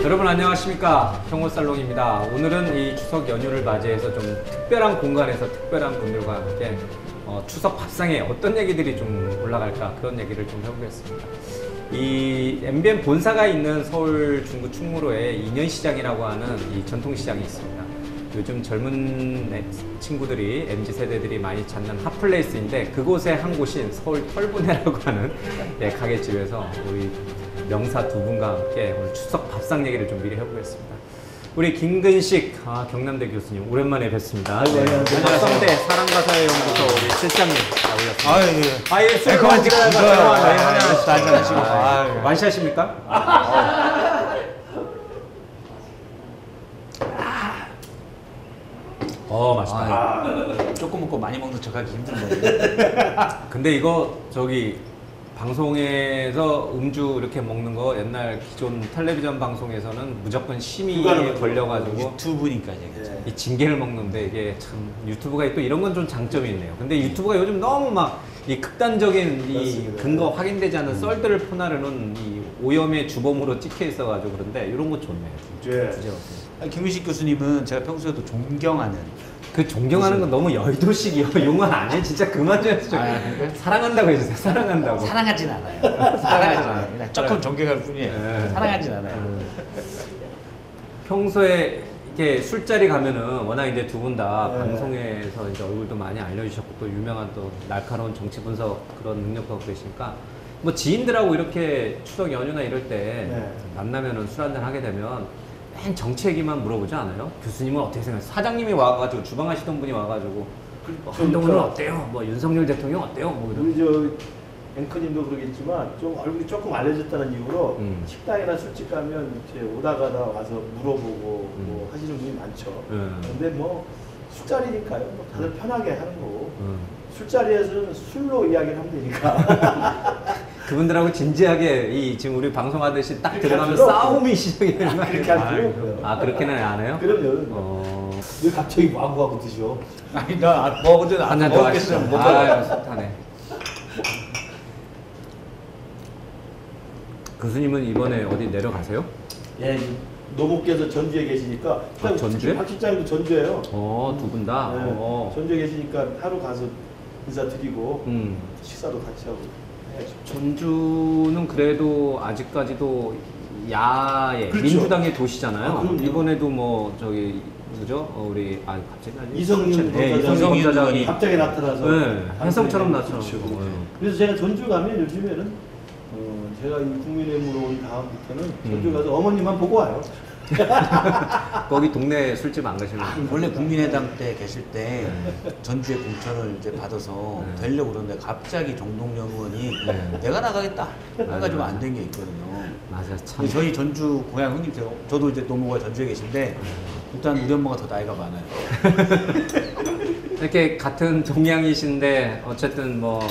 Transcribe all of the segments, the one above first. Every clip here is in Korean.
여러분 안녕하십니까, 경호살롱입니다. 오늘은 이 추석 연휴를 맞이해서 좀 특별한 공간에서 특별한 분들과 함께 추석 밥상에 어떤 얘기들이 좀 올라갈까, 그런 얘기를 좀 해보겠습니다. 이 MBN 본사가 있는 서울 중구 충무로에 인현시장이라고 하는 이 전통시장이 있습니다. 요즘 젊은 친구들이, MZ세대들이 많이 찾는 핫플레이스인데, 그곳의 한 곳인 서울 털분해라고 하는 가게집에서 우리 명사 두 분과 함께 오늘 추석 밥상 얘기를 좀 미리 해보겠습니다. 우리 김근식 경남대 교수님 오랜만에 뵙습니다. 박성대 사랑가사의 연구소 우리 실장님 나오셨습니다. 예, 술 그만 찍고 완샷입니까? 맛있다. 조금 먹고 많이 먹는 척하기 힘든데. 근데 이거 저기 방송에서 음주 이렇게 먹는 거 옛날 기존 텔레비전 방송에서는 무조건 심의에 걸려가지고 유튜브니까 이제 이 징계를 먹는데, 이게 참 유튜브가 또 이런 건 좀 장점이 있네요. 근데 유튜브가 요즘 너무 막 이 극단적인 이 근거 확인되지 않은 썰들을 퍼나르는 이 오염의 주범으로 찍혀 있어가지고 그런데 이런 거 좋네요. 김근식 교수님은 제가 평소에도 존경하는. 그 존경하는 건 너무 여의도식이요. 용어 아니에요. 진짜 그만 좀 해주세요. 사랑한다고 해주세요. 사랑한다고. 사랑하진 않아요. 사랑하진 않아요. 그냥 조금 존경할 뿐이에요. 사랑하진 않아요. 평소에 이렇게 술자리 가면은 워낙 이제 두 분 다 방송에서 이제 얼굴도 많이 알려주셨고, 또 유명한 또 날카로운 정치 분석 그런 능력도 갖고 계시니까, 뭐 지인들하고 이렇게 추석 연휴나 이럴 때 만나면은 술 한잔 하게 되면 맨 정치 얘기만 물어보지 않아요? 교수님은 어떻게 생각하세요? 사장님이 와가지고, 주방하시던 분이 와가지고 한동훈은 어때요? 뭐 윤석열 대통령 어때요? 뭐 이런. 우리 저 앵커님도 그러겠지만 좀 얼굴이 조금 알려졌다는 이유로 식당이나 술집 가면 이제 오다가다 와서 물어보고 뭐 하시는 분이 많죠. 근데 뭐 술자리니까요. 뭐 다들 편하게 하는 거고. 술자리에서는 술로 이야기를 하면 되니까. 그분들하고 진지하게 이 지금 우리 방송하듯이 딱 들어가면 싸움이 시작이 되는 거예요. 그렇게 할 필요 없고요. 그렇게는 안 해요? 그럼요. 왜 갑자기 와구와구 드셔? 아니 나 근데 한잔 더 하시죠. 속타네. 교수님은 이번에 어디 내려가세요? 예, 노목께서 전주에 계시니까. 전주에? 박 실장님도 전주예요. 두 분 다? 네, 전주에 계시니까 하루 가서 인사드리고 식사도 같이 하고 해야죠. 전주는 그래도 아직까지도 야의 그렇죠. 민주당의 도시잖아요. 그럼요. 이번에도 뭐 저기 누구죠? 우리 갑자기 나지? 이성윤 검사장이 갑자기 나타나서 혜성처럼 나타나고. 그렇죠. 그래서 제가 전주 가면 요즘에는 제가 이 국민의힘으로 온 다음부터는 전주 가서 어머님만 보고 와요. 거기 동네 술집 안 가시는 거예요? 원래 국민의당 때 계실 때 전주에 공천을 이제 받아서 되려고 그러는데 갑자기 정동영 의원이 내가 나가겠다 해가지고 안 된 게 있거든요. 맞아, 참. 저희 전주 고향 형님께서, 저도 이제 노모가 전주에 계신데 일단 우리 엄마가 더 나이가 많아요. 이렇게 같은 동양이신데 어쨌든 뭐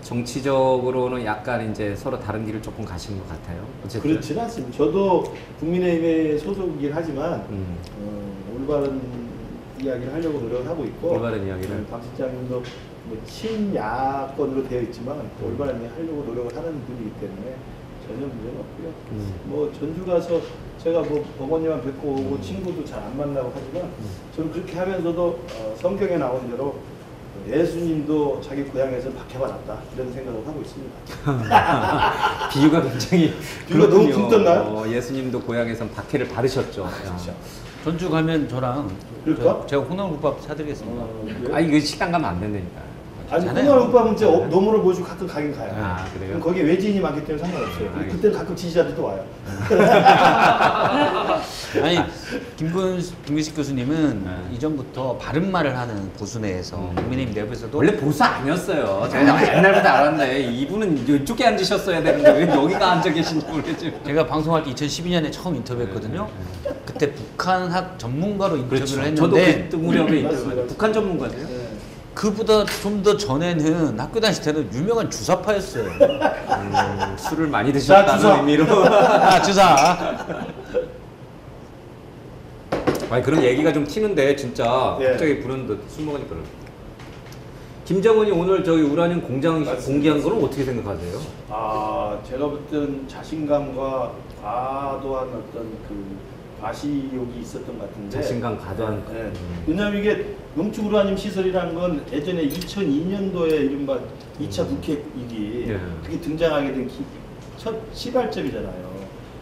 정치적으로는 약간 이제 서로 다른 길을 조금 가시는 것 같아요. 어쨌든. 그렇지는 않습니다. 저도 국민의힘에 소속이긴 하지만 올바른 이야기를 하려고 노력을 하고 있고, 올바른 이야기를. 박 실장님도 뭐 친야권으로 되어 있지만 올바른 이야기 하려고 노력을 하는 분이기 때문에 전혀 문제는 없고요. 뭐 전주 가서 제가 뭐 어머니만 뵙고 오고 친구도 잘 안 만나고 하지만 저는 그렇게 하면서도 성경에 나온 대로 예수님도 자기 고향에서 박해받았다, 이런 생각을 하고 있습니다. 비유가 굉장히 비유가 너무 붕떴나요? 예수님도 고향에선 박해를 받으셨죠. 그렇죠. 전주 가면 저랑 제가 호남국밥 사드리겠습니다. 아니 그 식당 가면 안 된다니까. 아니 호남국밥은 진짜 노무를 모시고 가끔 가긴 가요. 그래요? 거기에 외지인이 많기 때문에 상관없어요. 그때는 가끔 지지자들도 와요. 아니 김근식 교수님은 이전부터 바른 말을 하는 보수 내에서 국민의힘 내부에서도 원래 보수 아니었어요. 제가 옛날부터 알았는데 이분은 이쪽에 앉으셨어야 되는데 왜 여기가 앉아 계신지 모르겠죠. 제가 방송할 때 2012년에 처음 인터뷰했거든요. 그때 북한학 전문가로 인터뷰를 했는데, 저도 그 무렵에 인터뷰. 북한 전문가세요? 그보다 좀 더 전에는 학교 다닐 때는 유명한 주사파였어요. 술을 많이 드셨다는 의미로. 주사. 아니 그런 얘기가 좀 튀는데 진짜 갑자기 부르는데 술 먹으니까. 김정은이 오늘 저기 우라늄 공장 공개한 거는 어떻게 생각하세요? 제가 볼 때는 자신감과 과도한 어떤 그 과시욕이 있었던 것 같은데 자신감 과도한. 네. 왜냐하면 이게 농축우라늄 시설이라는 건 예전에 2002년도에 이른바 2차 북핵위기 네. 그게 등장하게 된 첫 시발점이잖아요.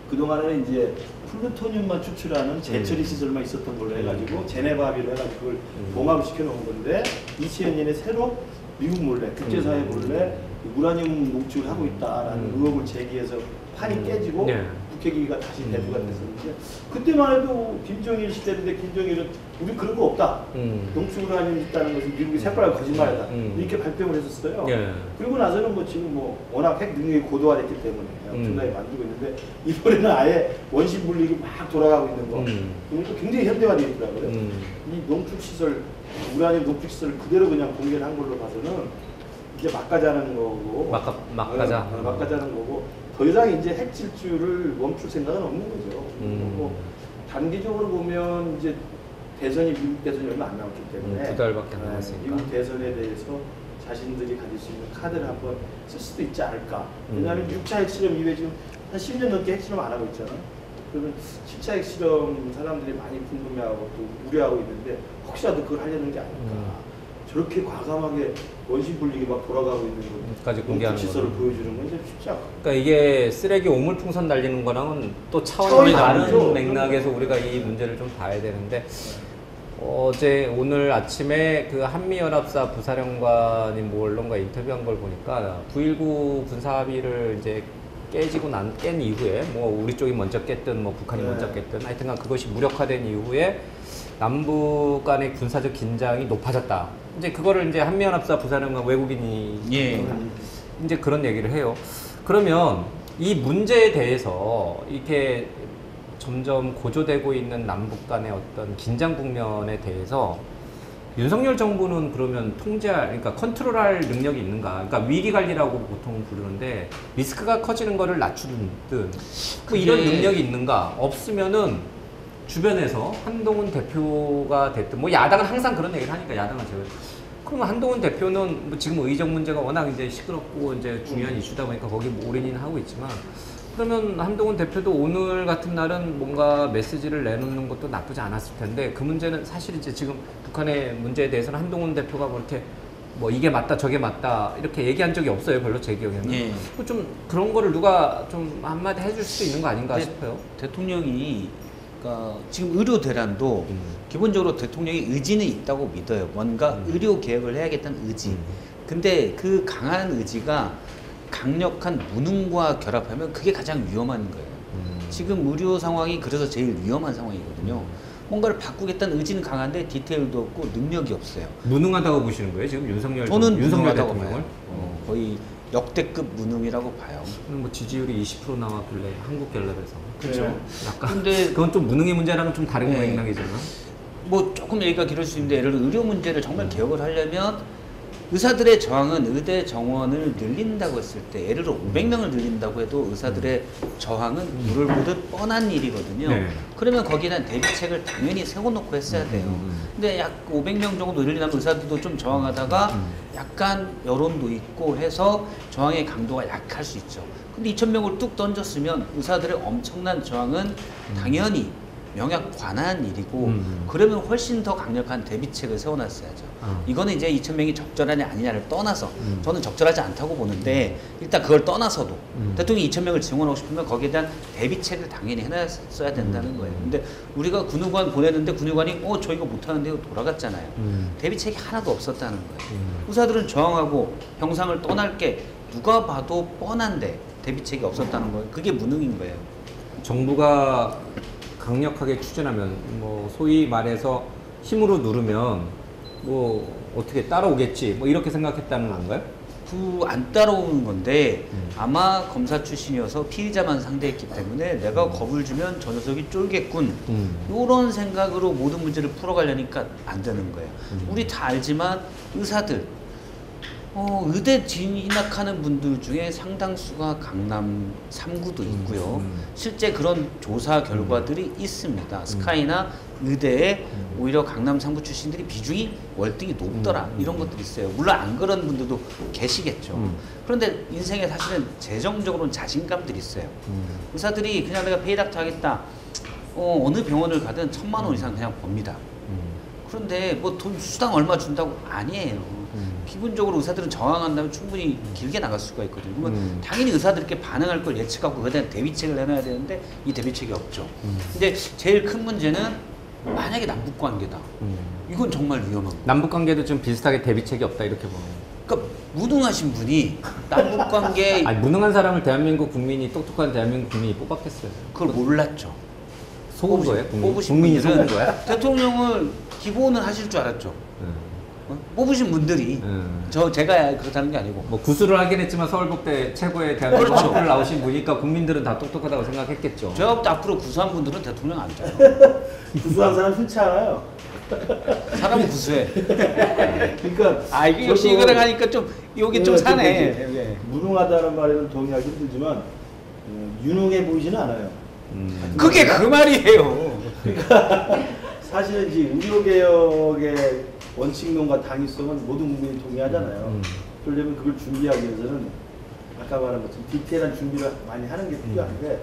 그동안에는 이제 플루토늄만 추출하는 재처리 시설만 있었던 걸로 해가지고 제네바 합의를 해가지고 그걸 봉합을 시켜놓은 건데 2000년에 새로 미국 몰래 국제사회 몰래 우라늄 농축을 하고 있다라는 의혹을 제기해서 판이 깨지고 네. 북핵위기가 다시 대두가 됐었는데 그때만 해도 김정일 시대인데 김정일은 우리 그런 거 없다. 농축우라늄 있다는 것은 미국이 새빨간 거짓말이다. 이렇게 발뺌을 했었어요. 예. 그리고 나서는 뭐 지금 뭐 워낙 핵 능력이 고도화됐기 때문에 엄청나게 만들고 있는데 이번에는 아예 원심 분리기 막 돌아가고 있는 거. 그러니까 굉장히 현대화되어 있더라고요. 이 농축시설, 우라늄 농축시설을 그대로 그냥 공개를 한 걸로 봐서는 이제 막가자는 거고. 막가자. 막가자는 거고. 더 이상 이제 핵 질주를 멈출 생각은 없는 거죠. 뭐 단기적으로 보면 이제 대선이 미국 대선이 얼마 안 남았기 때문에 2달밖에 안 남았으니까. 미국 대선에 대해서 자신들이 가질 수 있는 카드를 한번 쓸 수도 있지 않을까. 왜냐하면 6차 핵실험 이후에 지금 한 10년 넘게 핵실험 안 하고 있잖아. 그러면 10차 핵실험 사람들이 많이 궁금해하고 또 우려하고 있는데 혹시라도 그걸 하려는 게 아닐까. 저렇게 과감하게 원심 분리기 막 돌아가고 있는 까지 공개하는 시설을 보여주는 건 쉽지 않고. 그러니까 이게 쓰레기 오물풍선 날리는 거랑은 또 차원이 다른 다르죠. 맥락에서 우리가 이 문제를 좀 봐야 되는데 오늘 아침에 그 한미연합사 부사령관이 뭐 언론과 인터뷰한 걸 보니까 9.19 군사합의를 이제 깬 이후에 뭐 우리 쪽이 먼저 깼든 뭐 북한이 먼저 깼든 하여튼간 그것이 무력화된 이후에 남북 간의 군사적 긴장이 높아졌다. 이제 그거를 이제 한미연합사 부사령관 외국인이 이제 그런 얘기를 해요. 그러면 이 문제에 대해서 이렇게 점점 고조되고 있는 남북 간의 어떤 긴장 국면에 대해서 윤석열 정부는 그러면 그러니까 컨트롤할 능력이 있는가? 그러니까 위기 관리라고 보통 부르는데 리스크가 커지는 거를 낮추든 뭐 이런 능력이 있는가? 없으면은 주변에서 한동훈 대표가 됐든 뭐 야당은 항상 그런 얘기를 하니까 야당은 제가 그러면 한동훈 대표는 뭐 지금 의정 문제가 워낙 이제 시끄럽고 이제 중요한 이슈다 보니까 거기 뭐 올인은 하고 있지만 그러면 한동훈 대표도 오늘 같은 날은 뭔가 메시지를 내놓는 것도 나쁘지 않았을 텐데 그 문제는 사실 이제 지금 북한의 문제에 대해서는 한동훈 대표가 그렇게 뭐 이게 맞다 저게 맞다 이렇게 얘기한 적이 없어요. 별로 제 기억에는. 예. 좀 그런 거를 누가 좀 한마디 해줄 수도 있는 거 아닌가 싶어요. 대통령이 그러니까 지금 의료 대란도 기본적으로 대통령의 의지는 있다고 믿어요. 뭔가 의료 개혁을 해야겠다는 의지. 근데 그 강한 의지가 강력한 무능과 결합하면 그게 가장 위험한 거예요. 지금 의료 상황이 그래서 제일 위험한 상황이거든요. 뭔가를 바꾸겠다는 의지는 강한데 디테일도 없고 능력이 없어요. 무능하다고 보시는 거예요? 지금 윤석열 무능하다고 대통령을? 봐요. 거의 역대급 무능이라고 봐요. 뭐 지지율이 20% 나왔길래 한국갤럽에서. 그렇죠. 약간 근데 그건 좀 무능의 문제랑은 좀 다른 네. 맥락이잖아. 뭐 조금 얘기가 길을 수 있는데 예를 들어 의료 문제를 정말 개혁을 하려면 의사들의 저항은 의대 정원을 늘린다고 했을 때 예를 들어 500명을 늘린다고 해도 의사들의 저항은 물을 보듯 뻔한 일이거든요. 네. 그러면 거기에 대한 대비책을 당연히 세워놓고 했어야 돼요. 근데 약 500명 정도 늘리려면 의사들도 좀 저항하다가 약간 여론도 있고 해서 저항의 강도가 약할 수 있죠. 근데 2,000명을 뚝 던졌으면 의사들의 엄청난 저항은 당연히 명약 관한 일이고 그러면 훨씬 더 강력한 대비책을 세워놨어야죠. 이거는 이제 2,000명이 적절하냐 아니냐를 떠나서 저는 적절하지 않다고 보는데 일단 그걸 떠나서도 대통령이 2,000명을 지원하고 싶으면 거기에 대한 대비책을 당연히 해놨어야 된다는 거예요. 근데 우리가 군의관 보냈는데 군의관이 저 이거 못하는데 돌아갔잖아요. 대비책이 하나도 없었다는 거예요. 의사들은 저항하고 병상을 떠날 게 누가 봐도 뻔한데 대비책이 없었다는 거예요. 그게 무능인 거예요. 정부가 강력하게 추진하면 뭐 소위 말해서 힘으로 누르면 뭐 어떻게 따라오겠지 뭐 이렇게 생각했다는 건가요? 안 따라오는 건데 아마 검사 출신이어서 피의자만 상대했기 때문에 내가 겁을 주면 저 녀석이 쫄겠군 이런 생각으로 모든 문제를 풀어가려니까 안 되는 거예요. 우리 다 알지만 의사들 의대 진학하는 분들 중에 상당수가 강남 3구도 있고요. 실제 그런 조사 결과들이 있습니다. 스카이나 의대에 오히려 강남 3구 출신들이 비중이 월등히 높더라. 이런 것들이 있어요. 물론 안 그런 분들도 계시겠죠. 그런데 인생에 사실은 재정적으로는 자신감들이 있어요. 의사들이 그냥 내가 페이닥터 하겠다. 어느 병원을 가든 1,000만 원 이상 그냥 법니다. 그런데 뭐 돈 수당 얼마 준다고 아니에요. 기본적으로 의사들은 저항한다면 충분히 길게 나갈 수가 있거든요. 그러면 당연히 의사들께 반응할 걸 예측하고 그에 대한 대비책을 내놔야 되는데 이 대비책이 없죠. 근데 제일 큰 문제는 만약에 남북관계다. 이건 정말 위험합니다. 남북관계도 좀 비슷하게 대비책이 없다 이렇게 보는 거예요. 그러니까 무능하신 분이 남북관계 아니, 무능한 사람을 대한민국 국민이 똑똑한 대한민국 국민이 뽑았겠어요. 그걸 몰랐죠. 속은 거예요? 뽑으신 국민이 분들은 속은 거야? 대통령을 기본은 하실 줄 알았죠. 뽑으신 분들이 제가 그렇다는 게 아니고 뭐 구술을 하긴 했지만 서울복대 최고의 대한민국 그렇죠. 학교를 나오신 분이니까 국민들은 다 똑똑하다고 생각했겠죠. 제가 볼 때 앞으로 구수한 분들은 대통령 안 돼요. 구수한 사람 흔치 않아요. 사람은 구수해. 그러니까 이게 역시 저도 이거를 하니까 좀 여기 좀 사네. 예. 무능하다는 말에는 동의하기 힘들지만 유능해 보이지는 않아요. 그게 그 말이에요. 사실은 이제 의료개혁의 원칙론과 당위성은 모든 국민이 동의하잖아요. 그러려면 그걸 준비하기 위해서는 아까 말한 것처럼 디테일한 준비를 많이 하는 게 필요한데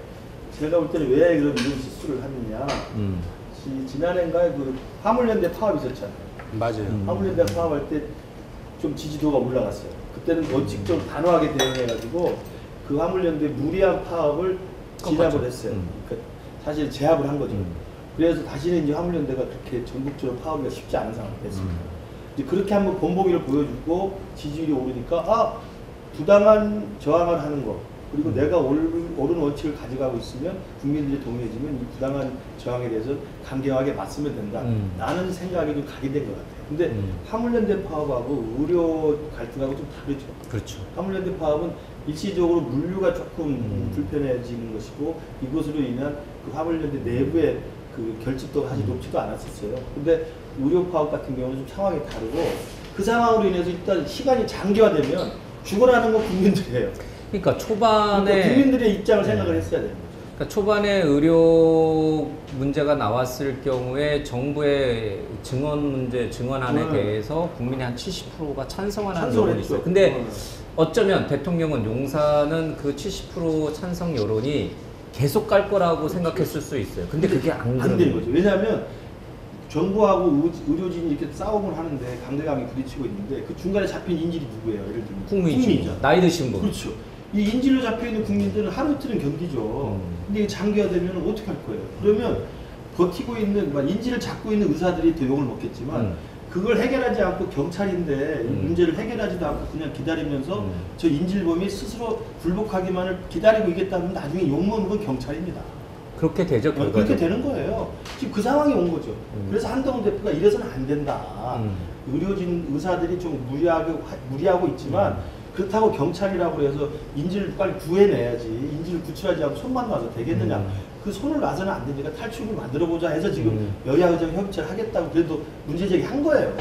제가 볼 때는 왜 그런 이런 실수를 하느냐. 지난해인가에 그 화물연대 파업 있었잖아요. 맞아요. 화물연대 파업할 때 좀 지지도가 올라갔어요. 그때는 원칙적으로 단호하게 대응해가지고 그 화물연대 무리한 파업을 진압을 했어요. 그러니까 사실 제압을 한 거죠. 그래서 다시는 이제 화물연대가 그렇게 전국적으로 파업이 쉽지 않은 상황이 됐습니다. 이제 그렇게 한번 본보기를 보여주고 지지율이 오르니까 부당한 저항을 하는 거 그리고 내가 옳은 원칙을 가져가고 있으면 국민들이 동의해주면 이 부당한 저항에 대해서 강경하게 맞서면 된다. 라는 생각이 좀 가게 된 것 같아요. 근데 화물연대 파업하고 의료 갈등하고 좀 다르죠. 그렇죠. 화물연대 파업은 일시적으로 물류가 조금 불편해지는 것이고 이것으로 인한 그 화물연대 내부의 그 결집도가 사실 높지도 않았었어요. 근데 의료 파업 같은 경우는 좀 상황이 다르고 그 상황으로 인해서 일단 시간이 장기화되면 죽어나는 건 국민들이에요. 그러니까 초반에 그러니까 국민들의 입장을 생각을 했어야 되는 거죠. 그러니까 초반에 의료 문제가 나왔을 경우에 정부의 증언 문제, 증언안에 대해서 국민의 한 70%가 찬성하는 여론이 있어요. 근데 어쩌면 대통령은 용산은 그 70% 찬성 여론이 계속 갈 거라고 생각했을 수 있어요. 근데 그게 안 되는 거죠. 왜냐하면 정부하고 의료진이 이렇게 싸움을 하는데 강대강이 부딪히고 있는데 그 중간에 잡힌 인질이 누구예요? 예를 들면 국민이죠. 나이 드신 분. 그렇죠. 이 인질로 잡혀있는 국민들은 하루 이틀은 견디죠. 근데 이게 장기화되면 어떻게 할 거예요? 그러면 버티고 있는, 인질을 잡고 있는 의사들이 더 욕을 먹겠지만 그걸 해결하지 않고 경찰인데 이 문제를 해결하지도 않고 그냥 기다리면서 저 인질범이 스스로 굴복하기만을 기다리고 있겠다면 나중에 욕먹는 건 경찰입니다. 그렇게 되죠. 그렇게 되는 거예요. 지금 그 상황이 온 거죠. 그래서 한동훈 대표가 이래서는 안 된다. 의사들이 좀 무리하고 있지만 그렇다고 경찰이라고 해서 인질을 빨리 구해내야지. 인질을 구출하지 않고 손만 놔서 되겠느냐. 그 손을 놔서는 안 되니까 탈출을 만들어보자 해서 지금 여야 의정 협의체를 하겠다고 그래도 문제제기 한 거예요.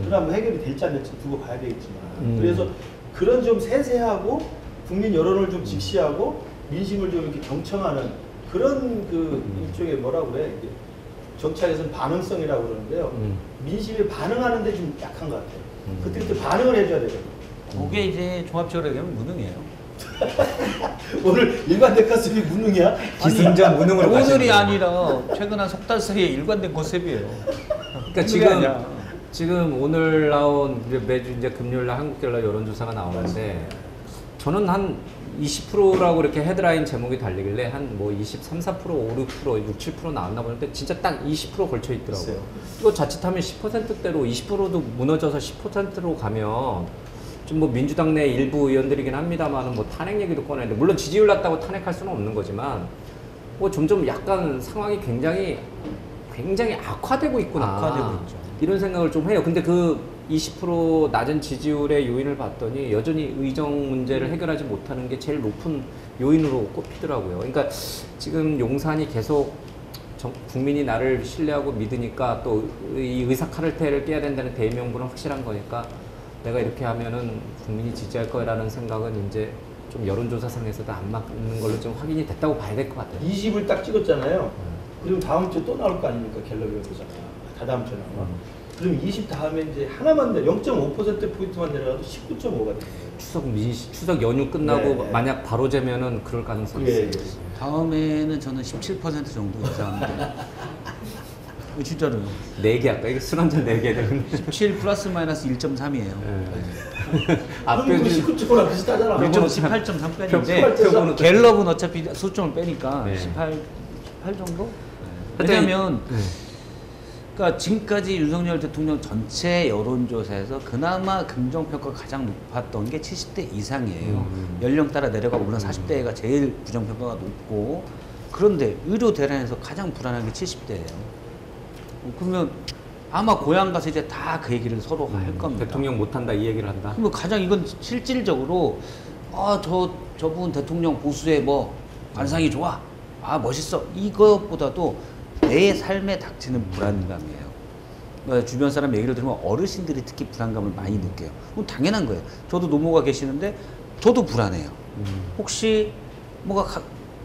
그러면 해결이 될지 안 될지 두고 봐야 되겠지만. 그래서 그런 좀 세세하고 국민 여론을 좀 직시하고 민심을 좀 이렇게 경청하는 그런 그 일종의 뭐라고 그래. 정치학에서는 반응성이라고 그러는데요. 민심에 반응하는데 좀 약한 것 같아요. 그때 반응을 해줘야 되거든요. 그게 이제 종합적으로 얘기하면 무능이에요. 오늘 일관된 컨셉이 무능이야? 기승전 무능으로 가시는 오늘이 거예요. 아니라 최근 한 석 달 사이에 일관된 컨셉이에요. 그러니까 지금 오늘 나온 매주 이제 금요일날 한국갤럽 여론조사가 나오는데 저는 한 20%라고 이렇게 헤드라인 제목이 달리길래 한 뭐 23, 4%, 5, 6%, 6, 7% 나왔나 보는데 진짜 딱 20% 걸쳐 있더라고요. 이거 자칫하면 10%대로 20%도 무너져서 10%로 가면 좀 뭐 민주당 내 일부 의원들이긴 합니다만은 뭐 탄핵 얘기도 꺼내는데 물론 지지율 낮다고 탄핵할 수는 없는 거지만 뭐 점점 약간 상황이 굉장히 악화되고 있구나. 악화되고 있죠. 이런 생각을 좀 해요. 근데 그 20% 낮은 지지율의 요인을 봤더니 여전히 의정 문제를 해결하지 못하는 게 제일 높은 요인으로 꼽히더라고요. 그러니까 지금 용산이 계속 국민이 나를 신뢰하고 믿으니까 또 이 의사 카르텔을 깨야 된다는 대의명분은 확실한 거니까 내가 이렇게 하면은 국민이 지지할 거라는 생각은 이제 좀 여론조사상에서도 안 맞는 걸로 좀 확인이 됐다고 봐야 될 것 같아요. 20을 딱 찍었잖아요. 그리고 다음 주에 또 나올 거 아닙니까? 갤럽이 그러잖아. 다다음 주에 나와. 그럼 20 다음에 이제 하나만 내 0.5%포인트만 내려가도 19.5가 돼요. 추석 연휴 끝나고 네. 만약 바로 재면은 그럴 가능성이 예, 있어요. 예. 다음에는 저는 17% 정도 예상합니다. 진짜로요. 4개 할까? 이게 술 한잔 4개 되는데. 17 플러스 마이너스 1.3이에요. 그럼 그 19.5랑 비슷하잖아. 18.3까지인데 표본은 갤럽은 어차피 수점을 빼니까 네. 18 정도? 하여튼 왜냐면 그러니까 지금까지 윤석열 대통령 전체 여론조사에서 그나마 긍정평가가 가장 높았던 게 70대 이상이에요. 연령 따라 내려가고 물론 40대가 제일 부정평가가 높고 그런데 의료 대란에서 가장 불안한 게 70대예요. 그러면 아마 고향 가서 이제 다 그 얘기를 서로 할 겁니다. 대통령 못한다 이 얘기를 한다. 그러면 가장 이건 실질적으로 저분 대통령 보수에 뭐 관상이 좋아, 멋있어 이것보다도 내 삶에 닥치는 불안감이에요. 그러니까 주변 사람 얘기를 들으면 어르신들이 특히 불안감을 많이 느껴요. 그럼 당연한 거예요. 저도 노모가 계시는데 저도 불안해요. 혹시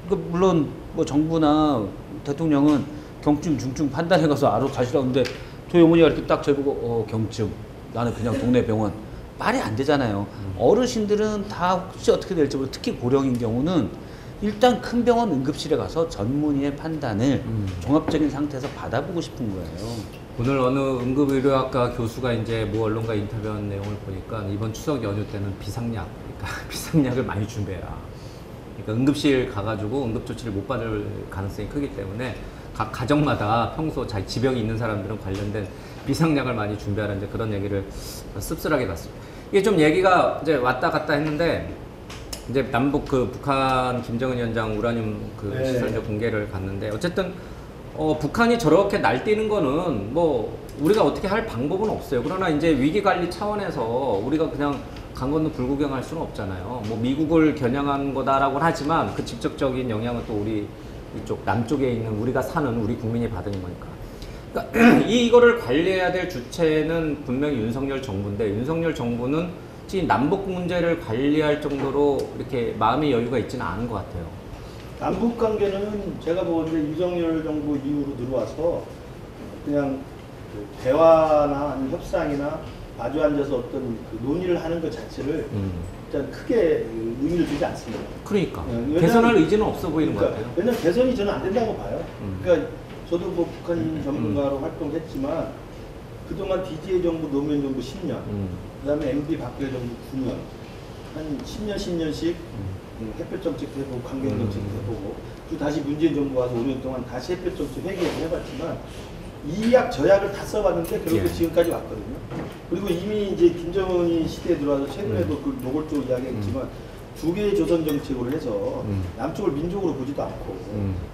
물론 뭐 정부나 대통령은 경증, 중증 판단해 가서 알아서 가시라고 하는데 저희 어머니가 이렇게 딱 저보고 경증, 나는 그냥 동네 병원 말이 안 되잖아요. 어르신들은 다 혹시 어떻게 될지 모르고 특히 고령인 경우는 일단 큰 병원 응급실에 가서 전문의의 판단을 종합적인 상태에서 받아보고 싶은 거예요. 오늘 어느 응급의료학과 교수가 이제 모 언론과 인터뷰한 내용을 보니까 이번 추석 연휴 때는 비상약, 그러니까 비상약을 많이 준비해라. 그러니까 응급실 가가지고 응급조치를 못 받을 가능성이 크기 때문에 각 가정마다 평소 자기 지병이 있는 사람들은 관련된 비상약을 많이 준비하라 이제 그런 얘기를 씁쓸하게 봤습니다. 이게 좀 얘기가 이제 왔다 갔다 했는데 이제 남북 북한 김정은 위원장 우라늄 네. 시설 이제 공개를 갔는데 어쨌든 북한이 저렇게 날뛰는 거는 뭐 우리가 어떻게 할 방법은 없어요. 그러나 이제 위기 관리 차원에서 우리가 그냥 강 건너 불구경할 수는 없잖아요. 뭐 미국을 겨냥한 거다라고 하지만 그 직접적인 영향은 또 우리 이쪽 남쪽에 있는 우리가 사는 우리 국민이 받은 거니까. 그러니까 이거를 관리해야 될 주체는 분명히 윤석열 정부인데 윤석열 정부는 지금 남북 문제를 관리할 정도로 이렇게 마음의 여유가 있지는 않은 것 같아요. 남북 관계는 제가 보기에 윤석열 정부 이후로 들어와서 그냥 그 대화나 아니면 협상이나 마주 앉아서 어떤 그 논의를 하는 것 자체를 일단 크게 의미를 두지 않습니다. 그러니까 왜냐면- 개선할 의지는 없어 보이는 것 같아요. 왜냐면 개선이 저는 안 된다고 봐요. 그러니까 저도 뭐 북한 전문가로 활동했지만 그동안 DDA 정부, 노무현 정부 10년, 그다음에 MB 박근혜 정부 9년, 한 10년, 10년씩 햇볕 정책 해보고 강경 정책 해보고 그리고 다시 문재인 정부 와서 5년 동안 다시 햇볕 정책 회귀를 해봤지만 이 약 저 약을 다 써봤는데 결국 예. 지금까지 왔거든요. 그리고 이미 이제 김정은이 시대에 들어와서 최근에도 그 노골적으로 이야기했지만 두 개의 조선 정책으로 해서 남쪽을 민족으로 보지도 않고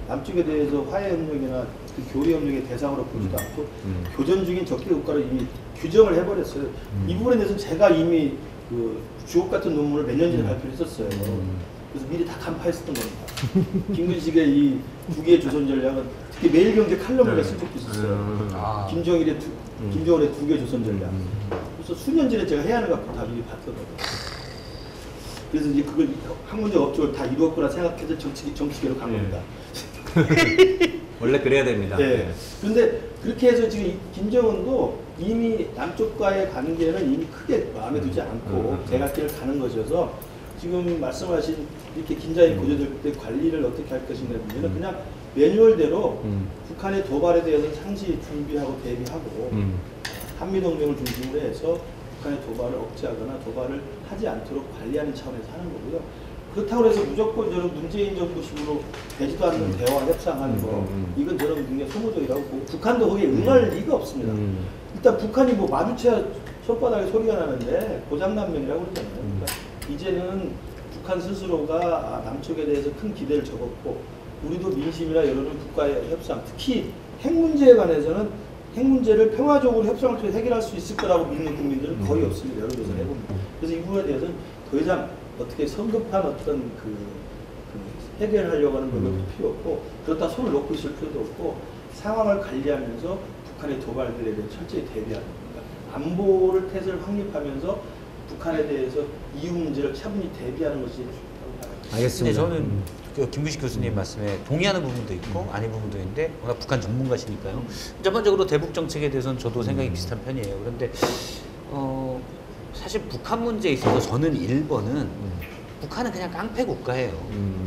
남쪽에 대해서 화해 협력이나 그 교류 협력의 대상으로 보지도 않고 교전 중인 적대 국가를 이미 규정을 해버렸어요. 이 부분에 대해서 제가 이미 그 주옥 같은 논문을 몇 년 전에 발표했었어요. 그래서 미리 다 간파했었던 겁니다. 김근식의 이 두 개의 조선 전략은 특히 매일경제 칼럼을 쓴 적도 있었어요. 김정일의 김정은의 두 개의 조선 전략. 그래서 수년 전에 제가 해안을 갖고 다 미리 봤거든요. 그래서 이제 그걸 학문적 업적을 다 이루었구나 생각해서 정치계로 간 겁니다. 원래 그래야 됩니다. 네. 그런데 그렇게 해서 지금 김정은도 이미 남쪽과의 관계는 이미 크게 마음에 두지 않고 제갈 길을 가는 것이어서 지금 말씀하신 이렇게 긴장이 고조될 때 관리를 어떻게 할 것인가 문제는 그냥 매뉴얼대로 북한의 도발에 대해서 상시 준비하고 대비하고 한미동맹을 중심으로 해서 북한의 도발을 억제하거나 도발을 하지 않도록 관리하는 차원에서 하는 거고요. 그렇다고 해서 무조건 저는 문재인 정부식으로 되지도 않는 대화 협상하는 거 이건 저는 굉장히 소모적이라고 보고 북한도 거기에 응할 리가 없습니다. 일단 북한이 뭐 마주쳐야 손바닥에 소리가 나는데 고장난면이라고 그러잖아요. 그러니까 이제는 북한 스스로가 남쪽에 대해서 큰 기대를 접었고 우리도 민심이나 여론은 국가의 협상 특히 핵 문제에 관해서는 핵 문제를 평화적으로 협상을 통해 해결할 수 있을 거라고 믿는 국민들은 거의 없습니다. 여론조사를 해봅니다. 그래서 이 부분에 대해서는 더 이상 어떻게 성급한 어떤 그 해결하려고 하는 노력도 필요 없고 그렇다 손을 놓고 있을 필요도 없고 상황을 관리하면서 북한의 도발들에 대해 철저히 대비하는 겁니다. 안보를 태세를 확립하면서 북한에 대해서 이후 문제를 차분히 대비하는 것이 중요하다고 봐요. 알겠습니다. 근데 저는 그 김구식 교수님 말씀에 동의하는 부분도 있고 아닌 부분도 있는데 워낙 북한 전문가시니까요. 전반적으로 대북 정책에 대해서는 저도 생각이 비슷한 편이에요. 그런데 사실 북한 문제에 있어서 저는 1번은 북한은 그냥 깡패 국가예요.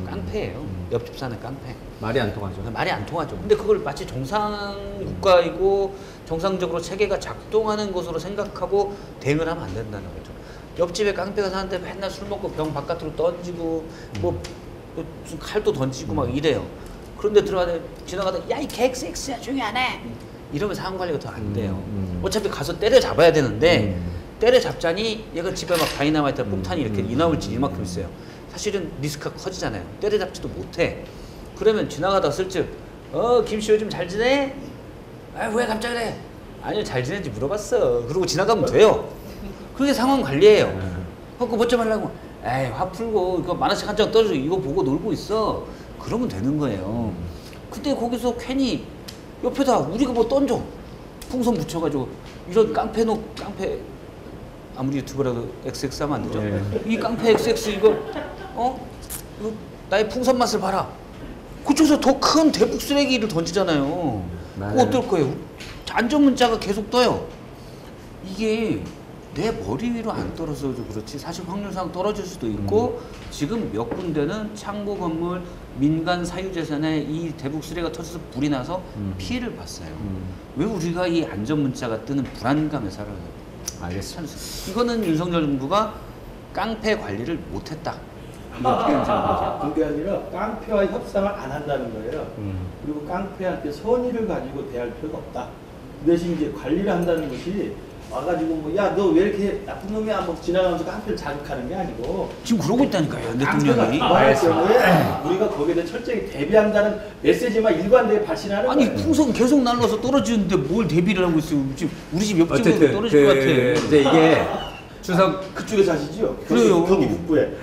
깡패예요. 옆집 사는 깡패. 말이 안 통하죠. 말이 안 통하죠. 근데 그걸 마치 정상 국가이고 정상적으로 체계가 작동하는 것으로 생각하고 대응을 하면 안 된다는 거죠. 옆집에 깡패가 사는데 맨날 술 먹고 병 바깥으로 던지고 뭐 무슨 칼도 던지고 막 이래요. 그런데 지나가다 야 이 객섹스야 조용히 안 해. 이러면 상황 관리가 더 안 돼요. 어차피 가서 때려잡아야 되는데 때려잡자니 얘가 집에 막 다이나마이트 폭탄이 이렇게 이나물질 이만큼 있어요. 사실은 리스크가 커지잖아요. 때려잡지도 못해. 그러면 지나가다 슬쩍 김씨 요즘 잘 지내? 아 왜 갑자기 그래? 아니요 잘 지내는지 물어봤어. 그러고 지나가면 돼요. 그게 상황 관리예요. 그거 못 잡으려고 에이 화 풀고 이거 만화책 한 장 떨어져 이거 보고 놀고 있어. 그러면 되는 거예요. 근데 거기서 괜히 옆에다 우리가 뭐 던져 풍선 붙여가지고 이런 깡패 아무리 유튜버라도 XX 하면 안 되죠? 네. 이 깡패 XX 이거 이거 나의 풍선 맛을 봐라. 그쪽에서 더 큰 대북 쓰레기를 던지잖아요. 그거 어떨 거예요? 안전 문자가 계속 떠요. 이게 내 머리 위로 안 떨어져서 그렇지 사실 확률상 떨어질 수도 있고 지금 몇 군데는 창고 건물 민간 사유재산에 이 대북 쓰레기가 터져서 불이 나서 피해를 봤어요. 왜 우리가 이 안전 문자가 뜨는 불안감에 살아요? 알겠습니다. 이거는 윤석열 정부가 깡패 관리를 못했다. 어떻게 생각하세요? 그게 아니라 깡패와 협상을 안 한다는 거예요. 그리고 깡패한테 선의를 가지고 대할 필요가 없다. 그 대신 이제 관리를 한다는 것이 와가지고 뭐 야 너 왜 이렇게 나쁜 놈이야 뭐 지나가면서 깡패를 자극하는 게 아니고 지금 그러고 있다니까요, 깡패가 대통령이. 좋아할 경우에 우리가 거기에 대해 철저히 대비한다는 메시지만 일관되게 발신하는 아니 거예요. 풍선 계속 날라서 떨어지는데 뭘 대비를 하고 있어요? 지금 우리 집 옆집에 어쨌든 떨어질 것 같아. 이제 이게 추석 그쪽에 사시죠? 그래요. 거기 북부에.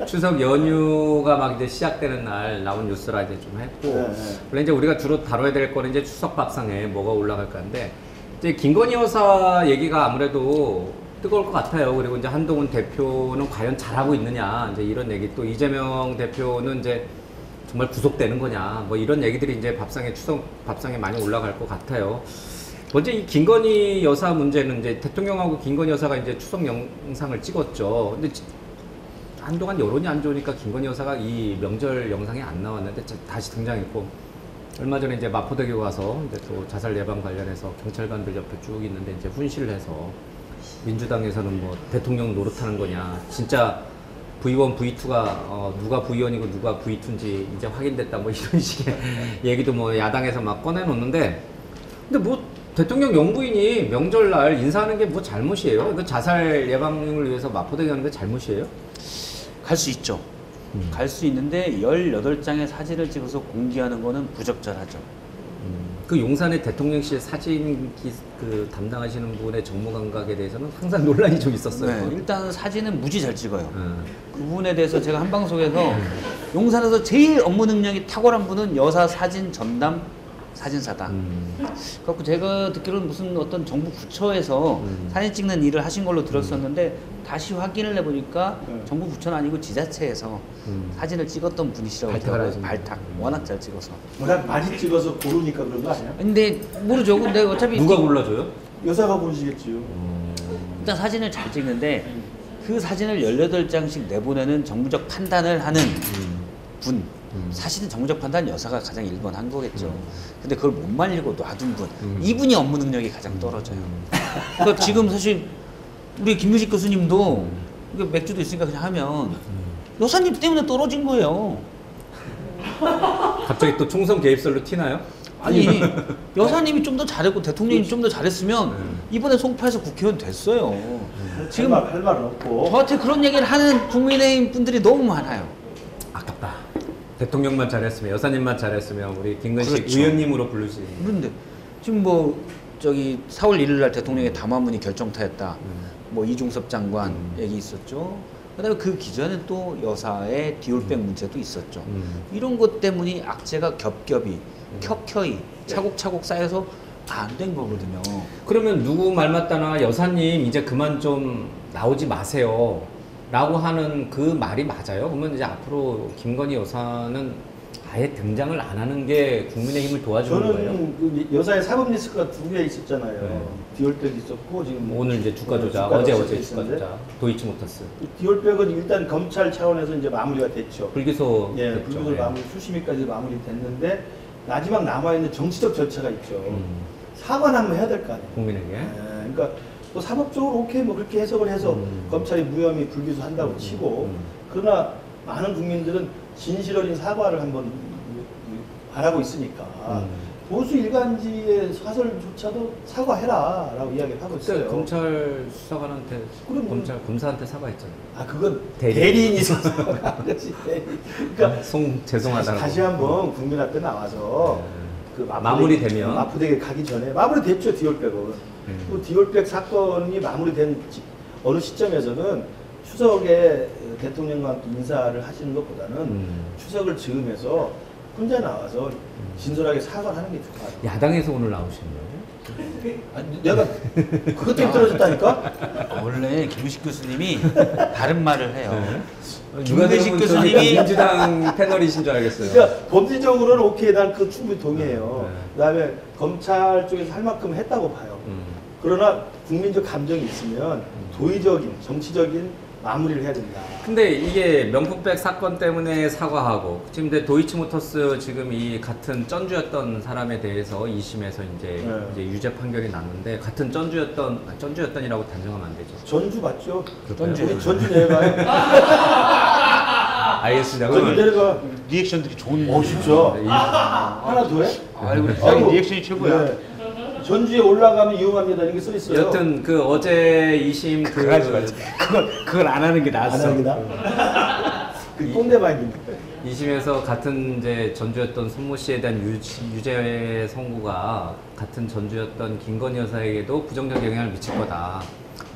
추석 연휴가 막 이제 시작되는 날 나온 뉴스라 이제 좀 했고, 네. 원래 이제 우리가 주로 다뤄야 될 거는 이제 추석 밥상에 뭐가 올라갈까인데, 이제 김건희 여사 얘기가 아무래도 뜨거울 것 같아요. 그리고 이제 한동훈 대표는 과연 잘하고 있느냐, 이제 이런 얘기, 또 이재명 대표는 이제 정말 구속되는 거냐, 뭐 이런 얘기들이 이제 추석 밥상에 많이 올라갈 것 같아요. 먼저 이 김건희 여사 문제는 이제 대통령하고 김건희 여사가 이제 추석 영상을 찍었죠. 근데 한동안 여론이 안 좋으니까 김건희 여사가 이 명절 영상에 안 나왔는데 다시 등장했고, 얼마 전에 이제 마포대교 가서 이제 또 자살 예방 관련해서 경찰관들 옆에 쭉 있는데 이제 훈시를 해서 민주당에서는 뭐 대통령 노릇하는 거냐, 진짜 V1, V2가 누가 V1이고 누가 V2인지 이제 확인됐다 뭐 이런 식의 얘기도 뭐 야당에서 막 꺼내놓는데, 근데 뭐 대통령 영부인이 명절날 인사하는 게 뭐 잘못이에요? 그 자살 예방을 위해서 마포대교 하는 게 잘못이에요? 갈 수 있죠. 갈 수 있는데 18장의 사진을 찍어서 공개하는 거는 부적절하죠. 그 용산의 대통령실 사진 그 담당하시는 분의 정무 감각에 대해서는 항상 논란이 좀 있었어요. 네, 일단 사진은 무지 잘 찍어요. 그 부분에 대해서 제가 한 방송에서 용산에서 제일 업무 능력이 탁월한 분은 여사 사진 전담 사진사다. 그래갖고 제가 듣기로는 무슨 어떤 정부 부처에서 사진 찍는 일을 하신 걸로 들었었는데 다시 확인을 해보니까 정부 부처는 아니고 지자체에서 사진을 찍었던 분이시라고 발탁을 하더라고요. 하신 발탁. 워낙 잘 찍어서. 워낙 많이 찍어서 고르니까 그런 거 아니야? 근데 모르죠. 근데 어차피 누가 골라줘요? 여사가 고르시겠지요. 일단 사진을 잘 찍는데 그 사진을 18장씩 내보내는 정부적 판단을 하는 분. 사실은 정부적 판단 여사가 가장 1번 한 거겠죠. 근데 그걸 못 말리고 놔둔 분. 이분이 업무 능력이 가장 떨어져요. 그러니까 지금 사실 우리 김유식 교수님도 이거 맥주도 있으니까 그냥 하면 여사님 때문에 떨어진 거예요. 갑자기 또 총선 개입설로 튀나요? 아니 여사님이 좀 더 잘했고 대통령이 좀 더 잘했으면 이번에 송파에서 국회의원 됐어요. 지금 할 말은 없고. 저한테 그런 얘기를 하는 국민의힘 분들이 너무 많아요. 아깝다. 대통령만 잘했으면, 여사님만 잘했으면 우리 김건식 그렇죠. 의원님으로 부르시니. 그런데 지금 뭐 저기 4월 1일 날 대통령의 담화문이 결정타였다. 뭐 이중섭 장관 얘기 있었죠. 그다음에 그 기존에 또 여사의 디올백 문제도 있었죠. 이런 것 때문에 악재가 겹겹이 켜켜이 차곡차곡 쌓여서 안 된 거거든요. 그러면 누구 말 맞다나 여사님 이제 그만 좀 나오지 마세요 라고 하는 그 말이 맞아요? 그러면 이제 앞으로 김건희 여사는 아예 등장을 안 하는 게 국민의힘을 도와주는 거예요? 저는 그 여사의 사법 리스크가 두 개 있었잖아요. 네. 디올백 있었고 지금 오늘 이제 주가 조작, 주가 어제 조작이 주가 있었는데 조작, 도이치모터스 디올백은 일단 검찰 차원에서 이제 마무리가 됐죠. 불기소 예, 됐죠. 불기소 예. 마무리 수심위까지 마무리됐는데 마지막 남아 있는 정치적 절차가 있죠. 사과는 한번 해야 될 거 아니에요. 국민에게. 예, 그러니까 또 사법적으로 오케이 뭐 그렇게 해석을 해서 검찰이 무혐의 불기소한다고 치고 그러나 많은 국민들은 진실 어린 사과를 한번 바라고 있으니까 보수 일간지의 사설조차도 사과해라라고 이야기를 하고 그때 있어요. 검찰 수사관한테 그럼요. 검사한테 사과했잖아요. 아 그건 대리인. 대리인이 있어서 그렇지. 그러니까 죄송하다고. 다시 한번 국민 앞에 나와서 그 마무리되면? 마포대교 가기 전에 마무리됐죠. 디올백은. 또 디올백 사건이 마무리된 어느 시점에서는 추석에 대통령과 함께 인사를 하시는 것보다는 추석을 즈음해서 혼자 나와서 진솔하게 사과를 하는 게 좋아요. 야당에서 오늘 나오시는 거예요? 아니, 내가 그것 때문에 떨어졌다니까? 원래 김우식 교수님이 다른 말을 해요. 누가 김우식 들으면 교수님이 민주당 패널이신 줄 알겠어요. 그러니까 법리적으로는 오케이, 난 그 충분히 동의해요. 네. 그다음에 검찰 쪽에서 할 만큼 했다고 봐요. 그러나 국민적 감정이 있으면 도의적인, 정치적인 마무리를 해야 된다. 근데 이게 명품백 사건 때문에 사과하고 지금 근데 도이치모터스 지금 이 같은 전주였던 사람에 대해서 2심에서 이제 유죄 판결이 났는데 같은 전주였던이라고 단정하면 안 되죠. 전주 맞죠? 전주. 우리 전주 내려가요. 알겠습니다. 전주 그러면 내려가. 리액션들이 좋은. 진짜? 하나 더 해? 아이고 우리 부장님 리액션이 최고야. 네. 전주에 올라가면 이용합니다. 이렇게 써 있어요. 여튼 그 어제 2심 그걸 안 하는 게 안 나았어. 합니다. 그 꼰대 마인드. 2심에서 같은 이제 전주였던 손모 씨에 대한 유죄 선고가 같은 전주였던 김건희 여사에게도 부정적 영향을 미칠 거다.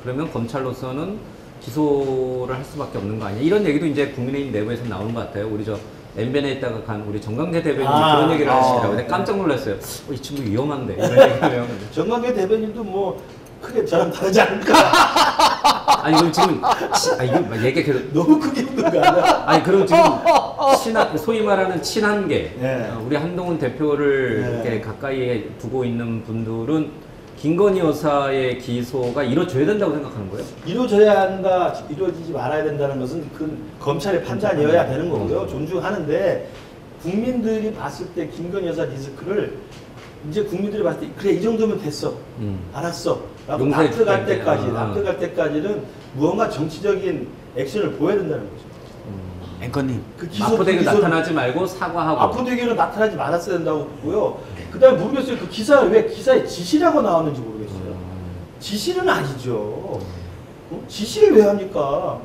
그러면 검찰로서는 기소를 할 수밖에 없는 거 아니야? 이런 얘기도 이제 국민의힘 내부에서 나오는 것 같아요. 우리 저 MBN에 있다가 간 우리 정강재 대변인이 그런 얘기를 하시더라고요. 근데 깜짝 놀랐어요. 이 친구 위험한데 이런 얘기를 하면. 정강계 대변인도 뭐 크게 저랑 다르지 않을까? 아니 그럼 지금 이거 얘기 계속 너무 크게 웃는 거 아니야? 아니 그럼 지금 소위 말하는 친한계 네. 우리 한동훈 대표를 네. 이렇게 가까이에 두고 있는 분들은 김건희 여사의 기소가 이루어져야 된다고 생각하는 거예요? 이루어져야 한다, 이루어지지 말아야 된다는 것은 그 검찰의 판단이어야 되는 거고요. 존중하는데 국민들이 봤을 때 김건희 여사 리스크를 이제 국민들이 봤을 때 그래 이 정도면 됐어, 알았어 라고 용서해 납득할 줄게. 때까지 납득할 때까지는 무언가 정치적인 액션을 보여야 된다는 거죠. 앵커님. 그 마포대교 기소- 나타나지 말고 사과하고 마포대교는 나타나지 말았어야 된다고 보고요. 그 다음에 모르겠어요. 그 기사 왜 기사에 지시라고 나왔는지 모르겠어요. 지시는 아니죠. 지시를 왜 합니까?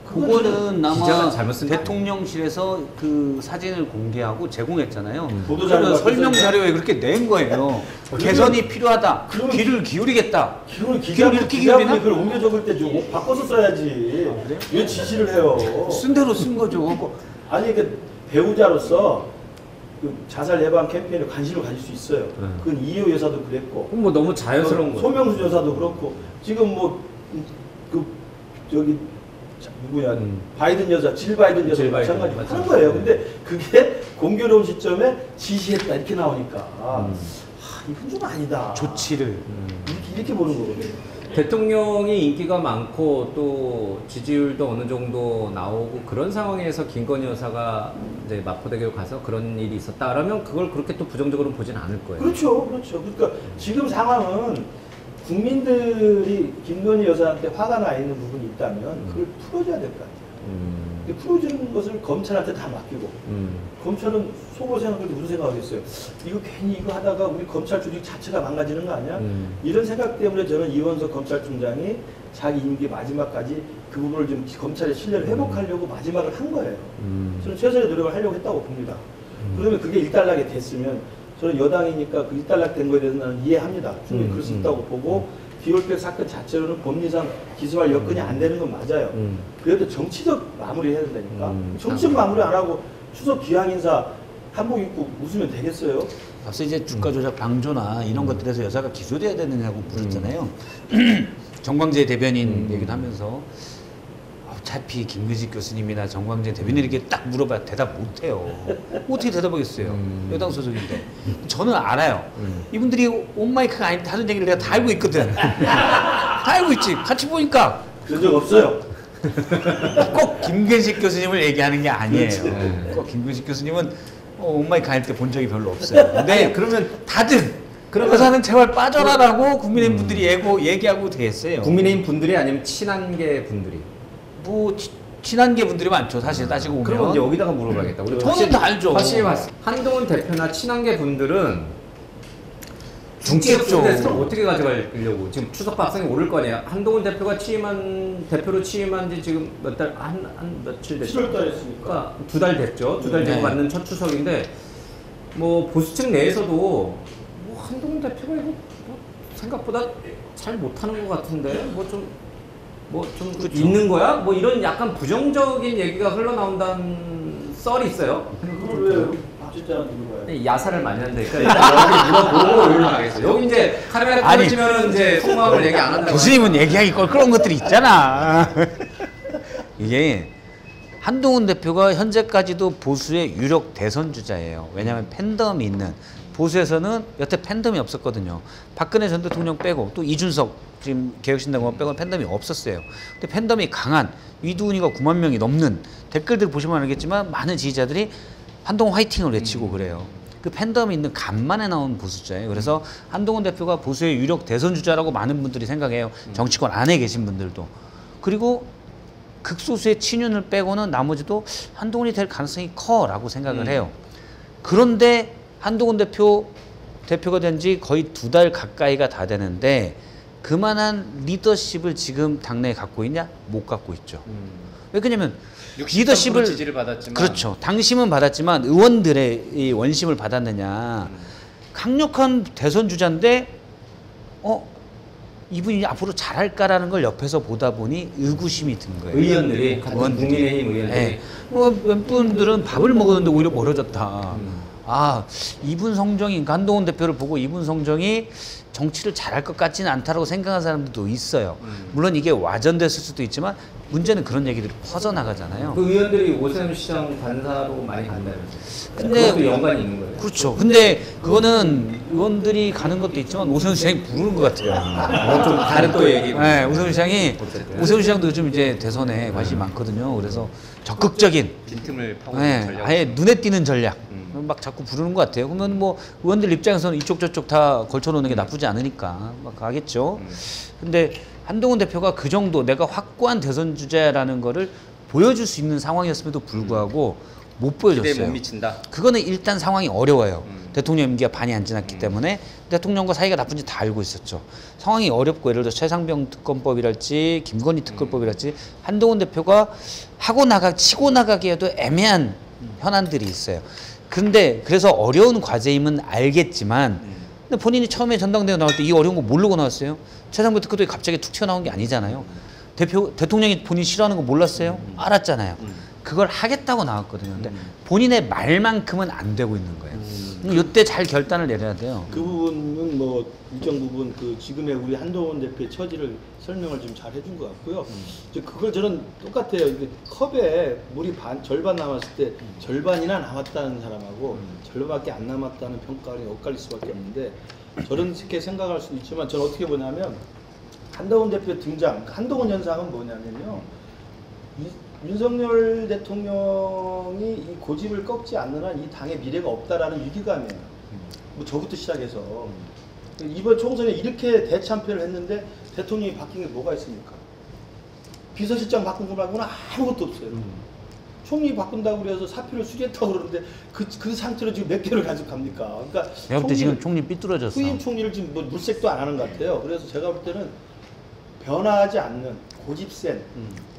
그거는 기자가 아마 잘못 쓴거 대통령실에서 그 사진을 공개하고 제공했잖아요. 보도자료가 그래서 설명 있어요. 자료에 그렇게 낸 거예요. 개선이 필요하다. 그러면 귀를 기울이겠다. 기존 기름 이렇게 기자분이 기울이나? 그걸 옮겨 적을 때 좀 바꿔서 써야지. 왜 지시를 해요? 쓴 대로 쓴 거죠. 아니 그 배우자로서 그 자살 예방 캠페인에 관심을 가질 수 있어요. 그건 이효 여사도 그랬고, 그럼 뭐 너무 자연스러운 거죠. 소명수 여사도 그렇고, 지금 뭐 그 저기 누구야 바이든 여사, 질 바이든 여사 질 바이든, 마찬가지로 맞아. 하는 거예요. 근데 그게 공교로운 시점에 지시했다 이렇게 나오니까 이건 좀 아니다. 조치를. 이렇게 보는 거거든요. 대통령이 인기가 많고 또 지지율도 어느 정도 나오고 그런 상황에서 김건희 여사가 이제 마포대교 가서 그런 일이 있었다 그러면 그걸 그렇게 또 부정적으로 보진 않을 거예요. 그렇죠, 그렇죠. 그러니까 지금 상황은 국민들이 김건희 여사한테 화가 나 있는 부분이 있다면 그걸 풀어줘야 될 것 같아요. 근데 풀어주는 것을 검찰한테 다 맡기고 검찰은 속으로 생각해도 무슨 생각하겠어요? 이거 괜히 이거 하다가 우리 검찰 조직 자체가 망가지는 거 아니야? 이런 생각 때문에 저는 이원석 검찰총장이 자기 임기 마지막까지 그 부분을 좀 검찰의 신뢰를 회복하려고 마지막을 한 거예요. 저는 최선의 노력을 하려고 했다고 봅니다. 그러면 그게 일단락이 됐으면 저는 여당이니까 그 일단락된 거에 대해서 나는 이해합니다. 충분히 그럴 수 있다고 보고 디올백 사건 자체로는 법리상 기소할 여건이 안 되는 건 맞아요. 그래도 정치적 마무리 해야 된다니까. 정치적 마무리 안 하고 추석 귀향 인사 한복 입고 웃으면 되겠어요? 앞서 이제 주가 조작 방조나 이런 것들에서 여사가 기소돼야 되느냐고 물었잖아요. 정광재 대변인 얘기도 하면서 어차피 김근식 교수님이나 정광재 대변인에게 딱 물어봐야 대답 못해요. 어떻게 대답하겠어요? 여당 소속인데. 저는 알아요. 이분들이 온마이크가 아닌데 하는 얘기를 내가 다 알고 있거든. 다 알고 있지. 같이 보니까 그런 적 없어요. 꼭 김근식 교수님을 얘기하는 게 아니에요. 꼭 김근식 교수님은 온마이크 아닐 때 본 적이 별로 없어요. 근데 그러면 다들 그러고서는 제발 빠져라라고 국민의힘 분들이 얘기하고 됐어요. 국민의힘 분들이 아니면 친한계 분들이. 뭐 친한계 분들이 많죠. 사실 따지고 보면. 그럼 이제 여기다가 물어봐야겠다. 우리 저는 다 알죠. 확실히 한동훈 대표나 친한계 분들은 중치했죠. 어떻게 가져가려고 지금 추석 밥상에 오를 거냐. 한동훈 대표가 대표로 취임한 지 지금 며칠 됐죠? 7월 달에 했으니까. 2달 됐죠. 2달 되고 네. 맞는 첫 추석인데 뭐 보수층 내에서도 뭐 한동훈 대표가 이거 뭐 생각보다 잘 못하는 것 같은데 뭐 좀 그쵸. 있는 거야? 뭐 이런 약간 부정적인 얘기가 흘러나온다는 썰이 있어요. 그걸 왜 박진자한테 물어봐요? 야사를 많이 한다니까 일단 여기 물어보고 올라가겠어요. 여기 이제 카메라 꺼지면은 이제 속마음을 얘기 안 한다고. 교수님은 얘기하기 껄끄러운 것들이 있잖아. 이게 한동훈 대표가 현재까지도 보수의 유력 대선 주자예요. 왜냐하면 팬덤이 있는 보수에서는 여태 팬덤이 없었거든요. 박근혜 전 대통령 빼고 또 이준석 지금 개혁신당원 빼고 팬덤이 없었어요. 근데 팬덤이 강한 이두훈이가 9만 명이 넘는 댓글들 보시면 알겠지만 많은 지지자들이 한동훈 화이팅을 외치고 그래요. 그 팬덤이 있는 간만에 나온 보수자예요. 그래서 한동훈 대표가 보수의 유력 대선 주자라고 많은 분들이 생각해요. 정치권 안에 계신 분들도. 그리고 극소수의 친윤을 빼고는 나머지도 한동훈이 될 가능성이 커라고 생각을 해요. 그런데 한동훈 대표가 된 지 거의 2달 가까이가 다 되는데 그만한 리더십을 지금 당내에 갖고 있냐? 못 갖고 있죠. 왜냐면 리더십을 지지를 받았지만 그렇죠. 당심은 받았지만 의원들의 이 원심을 받았느냐? 강력한 대선 주자인데 이분이 앞으로 잘할까라는 걸 옆에서 보다 보니 의구심이 든 거예요. 의원들이 같은 국민의힘 의원들이 네. 몇 분들은 밥을 먹었는데 오히려 멀어졌다. 아, 이분 성정이 한동훈 대표를 보고 이분 성정이 정치를 잘할 것 같지는 않다라고 생각하는 사람들도 있어요. 물론 이게 와전됐을 수도 있지만 문제는 그런 얘기들이 퍼져나가잖아요. 그 의원들이 오세훈 시장 반사로 많이 간다면서요. 근데 그것도 연관이 있는 거예요. 그렇죠. 근데 그거는 의원들이 가는 것도 있지만 오세훈 시장이 부르는 것 같아요. 좀 다른 또 얘기고. 네, 오세훈 어쨌든. 시장도 요즘 이제 대선에 관심이 많거든요. 그래서 적극적인 빈틈을 파고 전략. 아예 눈에 띄는 전략 막 자꾸 부르는 것 같아요. 그러면 뭐 의원들 입장에서는 이쪽 저쪽 다 걸쳐놓는 게 나쁘지 않으니까 막 가겠죠. 근데 한동훈 대표가 그 정도 내가 확고한 대선 주자라는 거를 보여줄 수 있는 상황이었음에도 불구하고 못 보여줬어요. 기대에 못 미친다. 그거는 일단 상황이 어려워요. 대통령 임기가 반이 안 지났기 때문에 대통령과 사이가 나쁜지 다 알고 있었죠. 상황이 어렵고 예를 들어 최상병 특검법이랄지 김건희 특검법이랄지 한동훈 대표가 치고 나가기에도 애매한 현안들이 있어요. 그런데 그래서 어려운 과제임은 알겠지만 근데 본인이 처음에 전당대회 나올 때 이 어려운 거 모르고 나왔어요. 최상병 특검법이 갑자기 툭 튀어나온 게 아니잖아요. 대통령이 본인 싫어하는 거 몰랐어요? 알았잖아요. 그걸 하겠다고 나왔거든요. 근데 본인의 말만큼은 안 되고 있는 거예요. 이때 잘 결단을 내려야 돼요. 그 부분은 뭐 일정 부분 그 지금의 우리 한동훈 대표의 처지를 설명을 좀 잘 해준 것 같고요. 이제 그걸 저는 똑같아요. 이게 컵에 물이 절반 남았을 때 절반이나 남았다는 사람하고 절반밖에 안 남았다는 평가가 엇갈릴 수밖에 없는데 저는 이렇게 생각할 수도 있지만 저는 어떻게 보냐면 한동훈 대표 등장, 한동훈 현상은 뭐냐면요. 윤석열 대통령이 이 고집을 꺾지 않는 한 이 당의 미래가 없다라는 위기감이에요. 뭐 저부터 시작해서 이번 총선에 이렇게 대참패를 했는데 대통령이 바뀐 게 뭐가 있습니까? 비서실장 바꾼 거 말고는 아무것도 없어요. 총리 바꾼다고 그래서 사표를 수리했다고 그러는데 그 상태로 지금 몇 개를 가지고 갑니까? 그러니까 내가 볼 때 지금 총리 삐뚤어졌어. 후임 총리를 지금 뭐 물색도 안 하는 것 같아요. 그래서 제가 볼 때는 변화하지 않는 고집센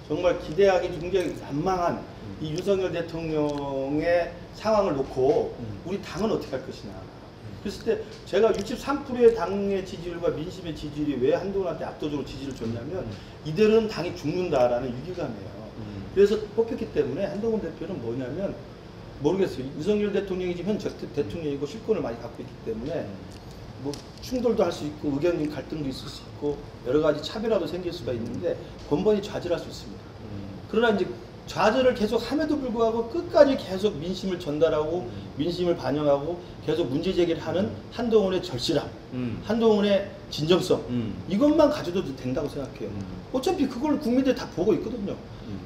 정말 기대하기 굉장히 난망한 이 윤석열 대통령의 상황을 놓고 우리 당은 어떻게 할 것이냐. 그랬을 때 제가 63%의 당의 지지율과 민심의 지지율이 왜 한동훈한테 압도적으로 지지를 줬냐면 이대로는 당이 죽는다라는 위기감이에요. 그래서 뽑혔기 때문에 한동훈 대표는 뭐냐면 모르겠어요. 윤석열 대통령이 지금 현 대통령이고 실권을 많이 갖고 있기 때문에 뭐 충돌도 할 수 있고 의견 갈등도 있을 수 있고 여러 가지 차별화도 생길 수가 있는데 번번이 좌절할 수 있습니다. 그러나 이제 좌절을 계속 함에도 불구하고 끝까지 계속 민심을 전달하고 민심을 반영하고 계속 문제 제기를 하는 한동훈의 절실함, 한동훈의 진정성 이것만 가져도 된다고 생각해요. 어차피 그걸 국민들이 다 보고 있거든요.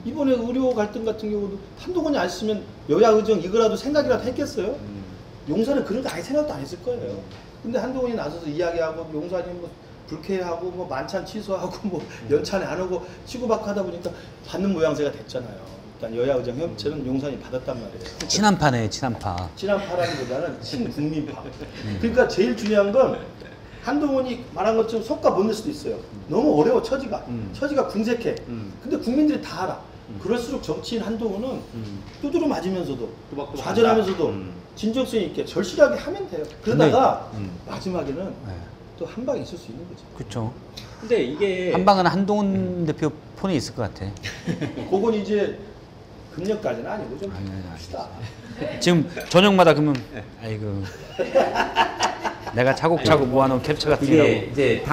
이번에 의료 갈등 같은 경우도 한동훈이 안 쓰면 여야 의정 이거라도 생각이라도 했겠어요? 용산은 그런 거 아예 생각도 안 했을 거예요. 근데 한동훈이 나서서 이야기하고 용산이 뭐 불쾌하고 뭐 만찬 취소하고 뭐 연찬에 안 오고 치고받고 하다 보니까 받는 모양새가 됐잖아요. 일단 여야 의정 협치는 용산이 받았단 말이에요. 친한파네, 친한파. 친한파라기보다는 친국민파. 그러니까 제일 중요한 건 한동훈이 말한 것처럼 속가 못 낼 수도 있어요. 너무 어려워 처지가. 처지가 궁색해. 근데 국민들이 다 알아. 그럴수록 정치인 한동훈은 두드려 맞으면서도 좌절하면서도 진정성 있게 절실하게 하면 돼요. 그러다가 마지막에는 또 한 방이 있을 수 있는 거죠. 그렇죠. 근데 이게 한 방은 한동훈 대표 폰에 있을 것 같아. 그건 이제 금년까지는 아니고 좀 합시다. 지금 저녁마다 그러면 아이고 내가 차곡차곡 모아놓은 캡처 같은 이게 거라고. 이제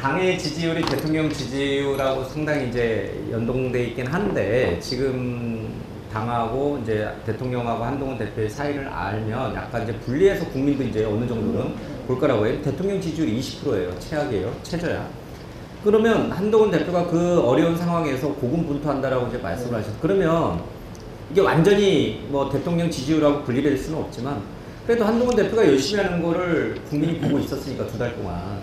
당의 지지율이 대통령 지지율하고 상당히 이제 연동돼 있긴 한데 지금 당하고 이제 대통령하고 한동훈 대표의 사이를 알면 약간 이제 분리해서 국민도 이제 어느 정도는 볼 거라고 해요. 대통령 지지율이 20%예요. 최악이에요. 최저야. 그러면 한동훈 대표가 그 어려운 상황에서 고군분투한다라고 이제 말씀을 하셨어요. 그러면 이게 완전히 뭐 대통령 지지율하고 분리될 수는 없지만 그래도 한동훈 대표가 열심히 하는 거를 국민이 보고 있었으니까 2달 동안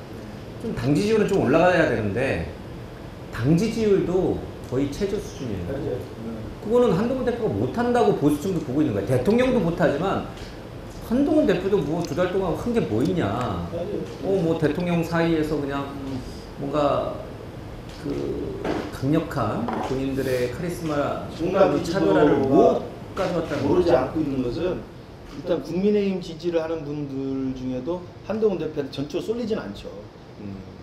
좀 당 지지율은 좀 올라가야 되는데 당 지지율도 거의 최저 수준이에요. 그거는 한동훈 대표가 못한다고 보수층도 보고 있는 거예요. 대통령도 못하지만 한동훈 대표도 뭐 2달 동안 한 게 뭐 있냐. 뭐 대통령 사이에서 그냥 뭔가 그 강력한 본인들의 카리스마 차별화를 못 가져왔다는 모르지 거죠. 않고 있는 것은 일단 국민의힘 지지를 하는 분들 중에도 한동훈 대표한테 전적으로 쏠리진 않죠.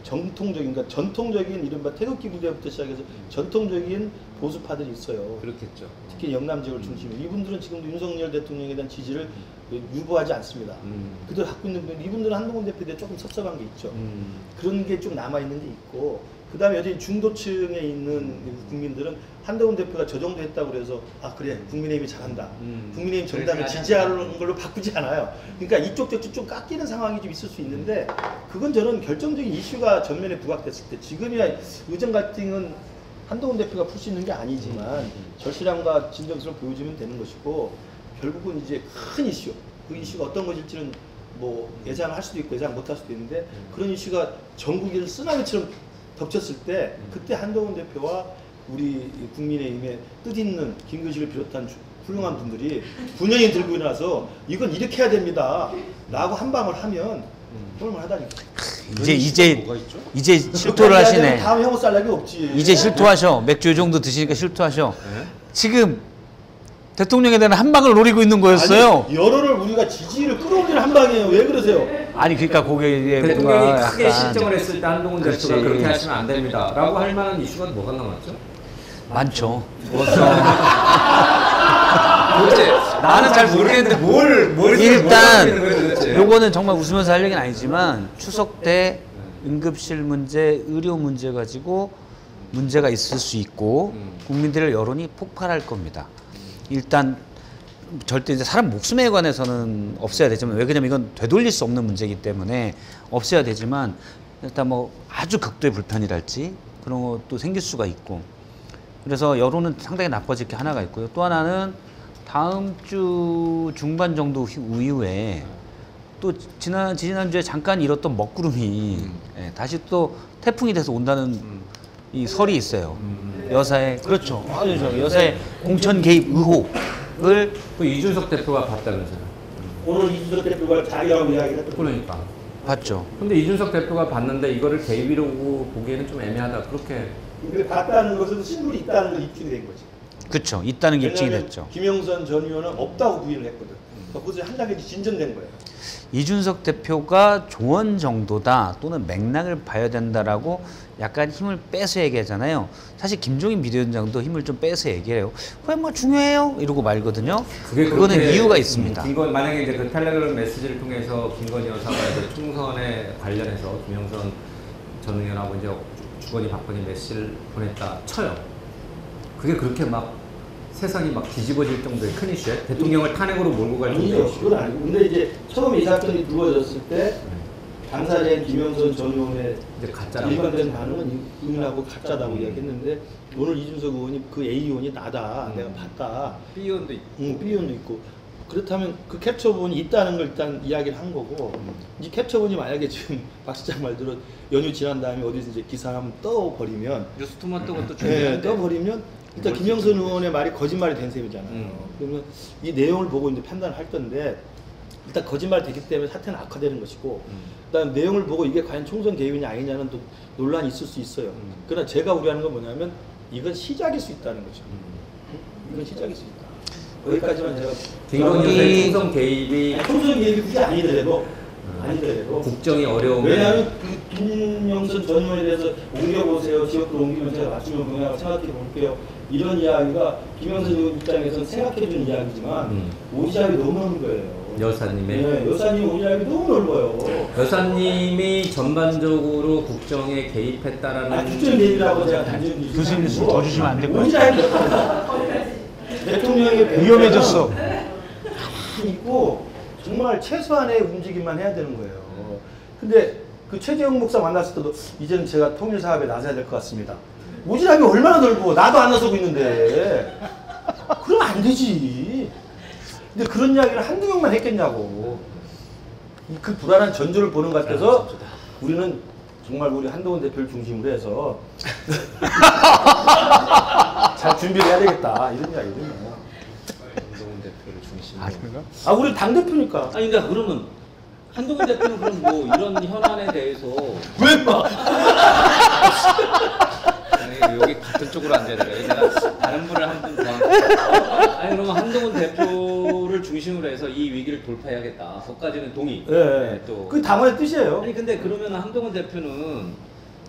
전통적인 이른바 태극기 부대부터 시작해서 전통적인 보수파들이 있어요. 그렇겠죠. 특히 영남 지역을 중심으로 이분들은 지금도 윤석열 대통령에 대한 지지를 유보하지 않습니다. 그들 갖고 있는 분 이분들은 한동훈 대표에 대해 조금 섭섭한 게 있죠. 그런 게 좀 남아 있는 게 있고 그 다음에 여전히 중도층에 있는 국민들은 한동훈 대표가 저 정도 했다고 그래서 아 그래 국민의힘이 잘한다. 국민의힘 정당을 지지하는 걸로 바꾸지 않아요. 그러니까 이쪽 저쪽 좀 깎이는 상황이 좀 있을 수 있는데 그건 저는 결정적인 이슈가 전면에 부각됐을 때 지금이야 의정 갈등은 한동훈 대표가 풀 수 있는 게 아니지만 절실함과 진정성을 보여주면 되는 것이고 결국은 이제 큰 이슈 그 이슈가 어떤 것일지는 뭐 예상할 수도 있고 예상 못할 수도 있는데 그런 이슈가 전국을 쓰나미처럼 덮쳤을 때 그때 한동훈 대표와 우리 국민의힘의 뜻있는 김근식을 비롯한 훌륭한 분들이 분명히 들고 일어나서 이건 이렇게 해야 됩니다 라고 한 방을 하면 홀만하다니까. 이제 실토를 하시네. 다음 형은 쌀락이 없지. 이제 실토하셔. 맥주 이 정도 드시니까 실토하셔. 지금 대통령에 대한 한 방을 노리고 있는 거였어요. 아니, 여론을 우리가 지지를 끌어올리는 한 방이에요. 왜 그러세요? 아니 그러니까 그게 대통령이 크게 약간 실정을 했을 때 한동훈 그렇지. 대표가 그렇게 하시면 안 됩니다 라고 할 만한 이슈가 뭐가 남았죠? 많죠. 도대체 나는 잘 모르겠는데 뭘 일단 요거는 정말 웃으면서 할 얘기는 아니지만 추석 때 응급실 문제, 의료 문제 가지고 문제가 있을 수 있고 국민들의 여론이 폭발할 겁니다. 일단 절대 이제 사람 목숨에 관해서는 없애야 되지만 왜 그러냐면 이건 되돌릴 수 없는 문제이기 때문에 없애야 되지만 일단 뭐 아주 극도의 불편이랄지 그런 것도 생길 수가 있고 그래서 여론은 상당히 나빠질 게 하나가 있고요. 또 하나는 다음 주 중반 정도 이후에 또 지난주에 잠깐 잃었던 먹구름이 다시 또 태풍이 돼서 온다는 이 설이 있어요. 여사의 그렇죠. 여사의 공천 개입 의혹을 또 이준석 대표가 봤다면서요. 오늘 이준석 대표가 자기하고 이야기를 했거든요. 그러니까. 봤죠. 근데 이준석 대표가 봤는데 이거를 개입이라고 보기에는 좀 애매하다. 그렇게. 근데 봤다는 것은 신분이 있다는 걸 입증이 된 거지. 그렇죠. 있다는 게 입증이 왜냐하면 됐죠. 김영선 전 의원은 없다고 부인을 했거든. 그것이 한 단계 진전된 거예요. 이준석 대표가 조언 정도다 또는 맥락을 봐야 된다라고 약간 힘을 빼서 얘기하잖아요. 사실 김종인 비대위원장도 힘을 좀 빼서 얘기해요. 왜 뭐 중요해요? 이러고 말거든요. 그거는 이유가 있습니다. 만약에 이제 그 텔레그램 메시지를 통해서 김건희 여사가 이제 총선에 관련해서 김영선 전 의원하고 이제 주거니 받거니 메시지를 보냈다 쳐요. 그게 그렇게 막 세상이 막 뒤집어질 정도의 큰 이슈에 대통령을 탄핵으로 몰고 갈 정도의 아니죠. 이슈. 그건 아니고. 근데 이제 처음에 이 사건이 불거졌을 때 당사자인 김영선 전 의원의 이제 가짜라고. 일관된 반응은 의문하고 가짜다고 이야기했는데 오늘 이준석 의원이 그 A 의원이 나다. 내가 봤다. B 의원도 있고. B 의원도 있고. 그렇다면 그 캡처본이 있다는 걸 일단 이야기를 한 거고 이 캡처본이 만약에 지금 박 시장 말대로 연휴 지난 다음에 어디서 이제 기사 한번 떠버리면 뉴스투만 뜨고 또 네, 떠버리면 일단 김영선 의원의 말이 거짓말이 된 셈이잖아요. 그러면 이 내용을 보고 이제 판단할 건데 일단 거짓말 되기 때문에 사태는 악화되는 것이고 그다음 내용을 보고 이게 과연 총선 개입이냐 아니냐는 또 논란이 있을 수 있어요. 그러나 제가 우려하는 건 뭐냐면 이건 시작일 수 있다는 거죠. 이건 시작일 수 있다. 거기까지만 제가 김건희 여사의 총선 개입이 총선 개입이 그게 아니더라도 국정이 어려우면 왜냐하면 그 김영선 전 의원에 대해서 옮겨보세요. 지역으로 옮기면 제가 맞춤을 병행하고 생각해 볼게요. 이런 이야기가 김영선 의원 입장에서는 생각해준 이야기지만 오지랖이 너무 넓은 거예요. 여사님의 네, 여사님 오지랖이 너무 넓어요. 여사님이 전반적으로 국정에 개입했다라는 국정 개입이라고 제가 단순히 교수님 더 주시면 안 될까요? 오지랖이 넓어요. 대통령의 위험해졌어. 있고 정말 최소한의 움직임만 해야 되는 거예요. 근데 그 최재형 목사 만났을 때도 이제는 제가 통일 사업에 나서야 될 것 같습니다. 오지랖이 얼마나 넓고 나도 안 나서고 있는데 그러면 안 되지. 근데 그런 이야기를 한두 명만 했겠냐고. 그 불안한 전조를 보는 것 같아서 우리는 정말 우리 한동훈 대표를 중심으로 해서 잘 준비를 해야 되겠다 이런 이야기거든요. 한동훈 대표를 중심으로. 우리 당 대표니까. 아니 그러니까 그러면 한동훈 대표는 그럼 뭐 이런 현안에 대해서 왜 막? 아니, 여기 같은 쪽으로 앉아야 돼요. 제가 다른 분을 한 분 더. 아니 그러면 한동훈 대표를 중심으로 해서 이 위기를 돌파해야겠다. 거기까지는 동의. 네. 또 그 당원의 뜻이에요. 아니 근데 그러면 한동훈 대표는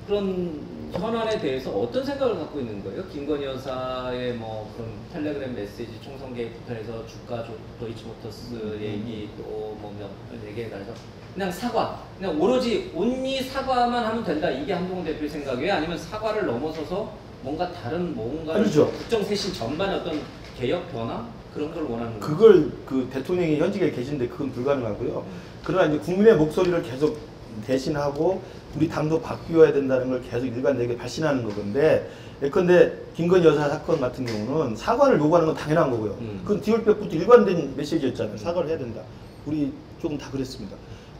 그런 현안에 대해서 어떤 생각을 갖고 있는 거예요? 김건희 여사의 뭐 그런 텔레그램 메시지 총선 개입부터 해서 주가 도이치모터스 얘기 또뭐몇 얘기에 대해서 그냥 사과, 그냥 오로지 온리 사과만 하면 된다. 이게 한동훈 대표의 생각이에요? 아니면 사과를 넘어서서 뭔가 다른 뭔가를 아니죠. 국정 쇄신 전반의 어떤 개혁 변화 그런 걸 원하는 거예요? 그걸 그 대통령이 현직에 계신데 그건 불가능하고요. 그러나 이제 국민의 목소리를 계속 대신하고 우리 당도 바뀌어야 된다는 걸 계속 일관되게 발신하는 거건데 예컨대 김건희 여사 사건 같은 경우는 사과를 요구하는 건 당연한 거고요. 그건 디올백부터 일관된 메시지였잖아요. 사과를 해야 된다. 우리 조금 다 그랬습니다.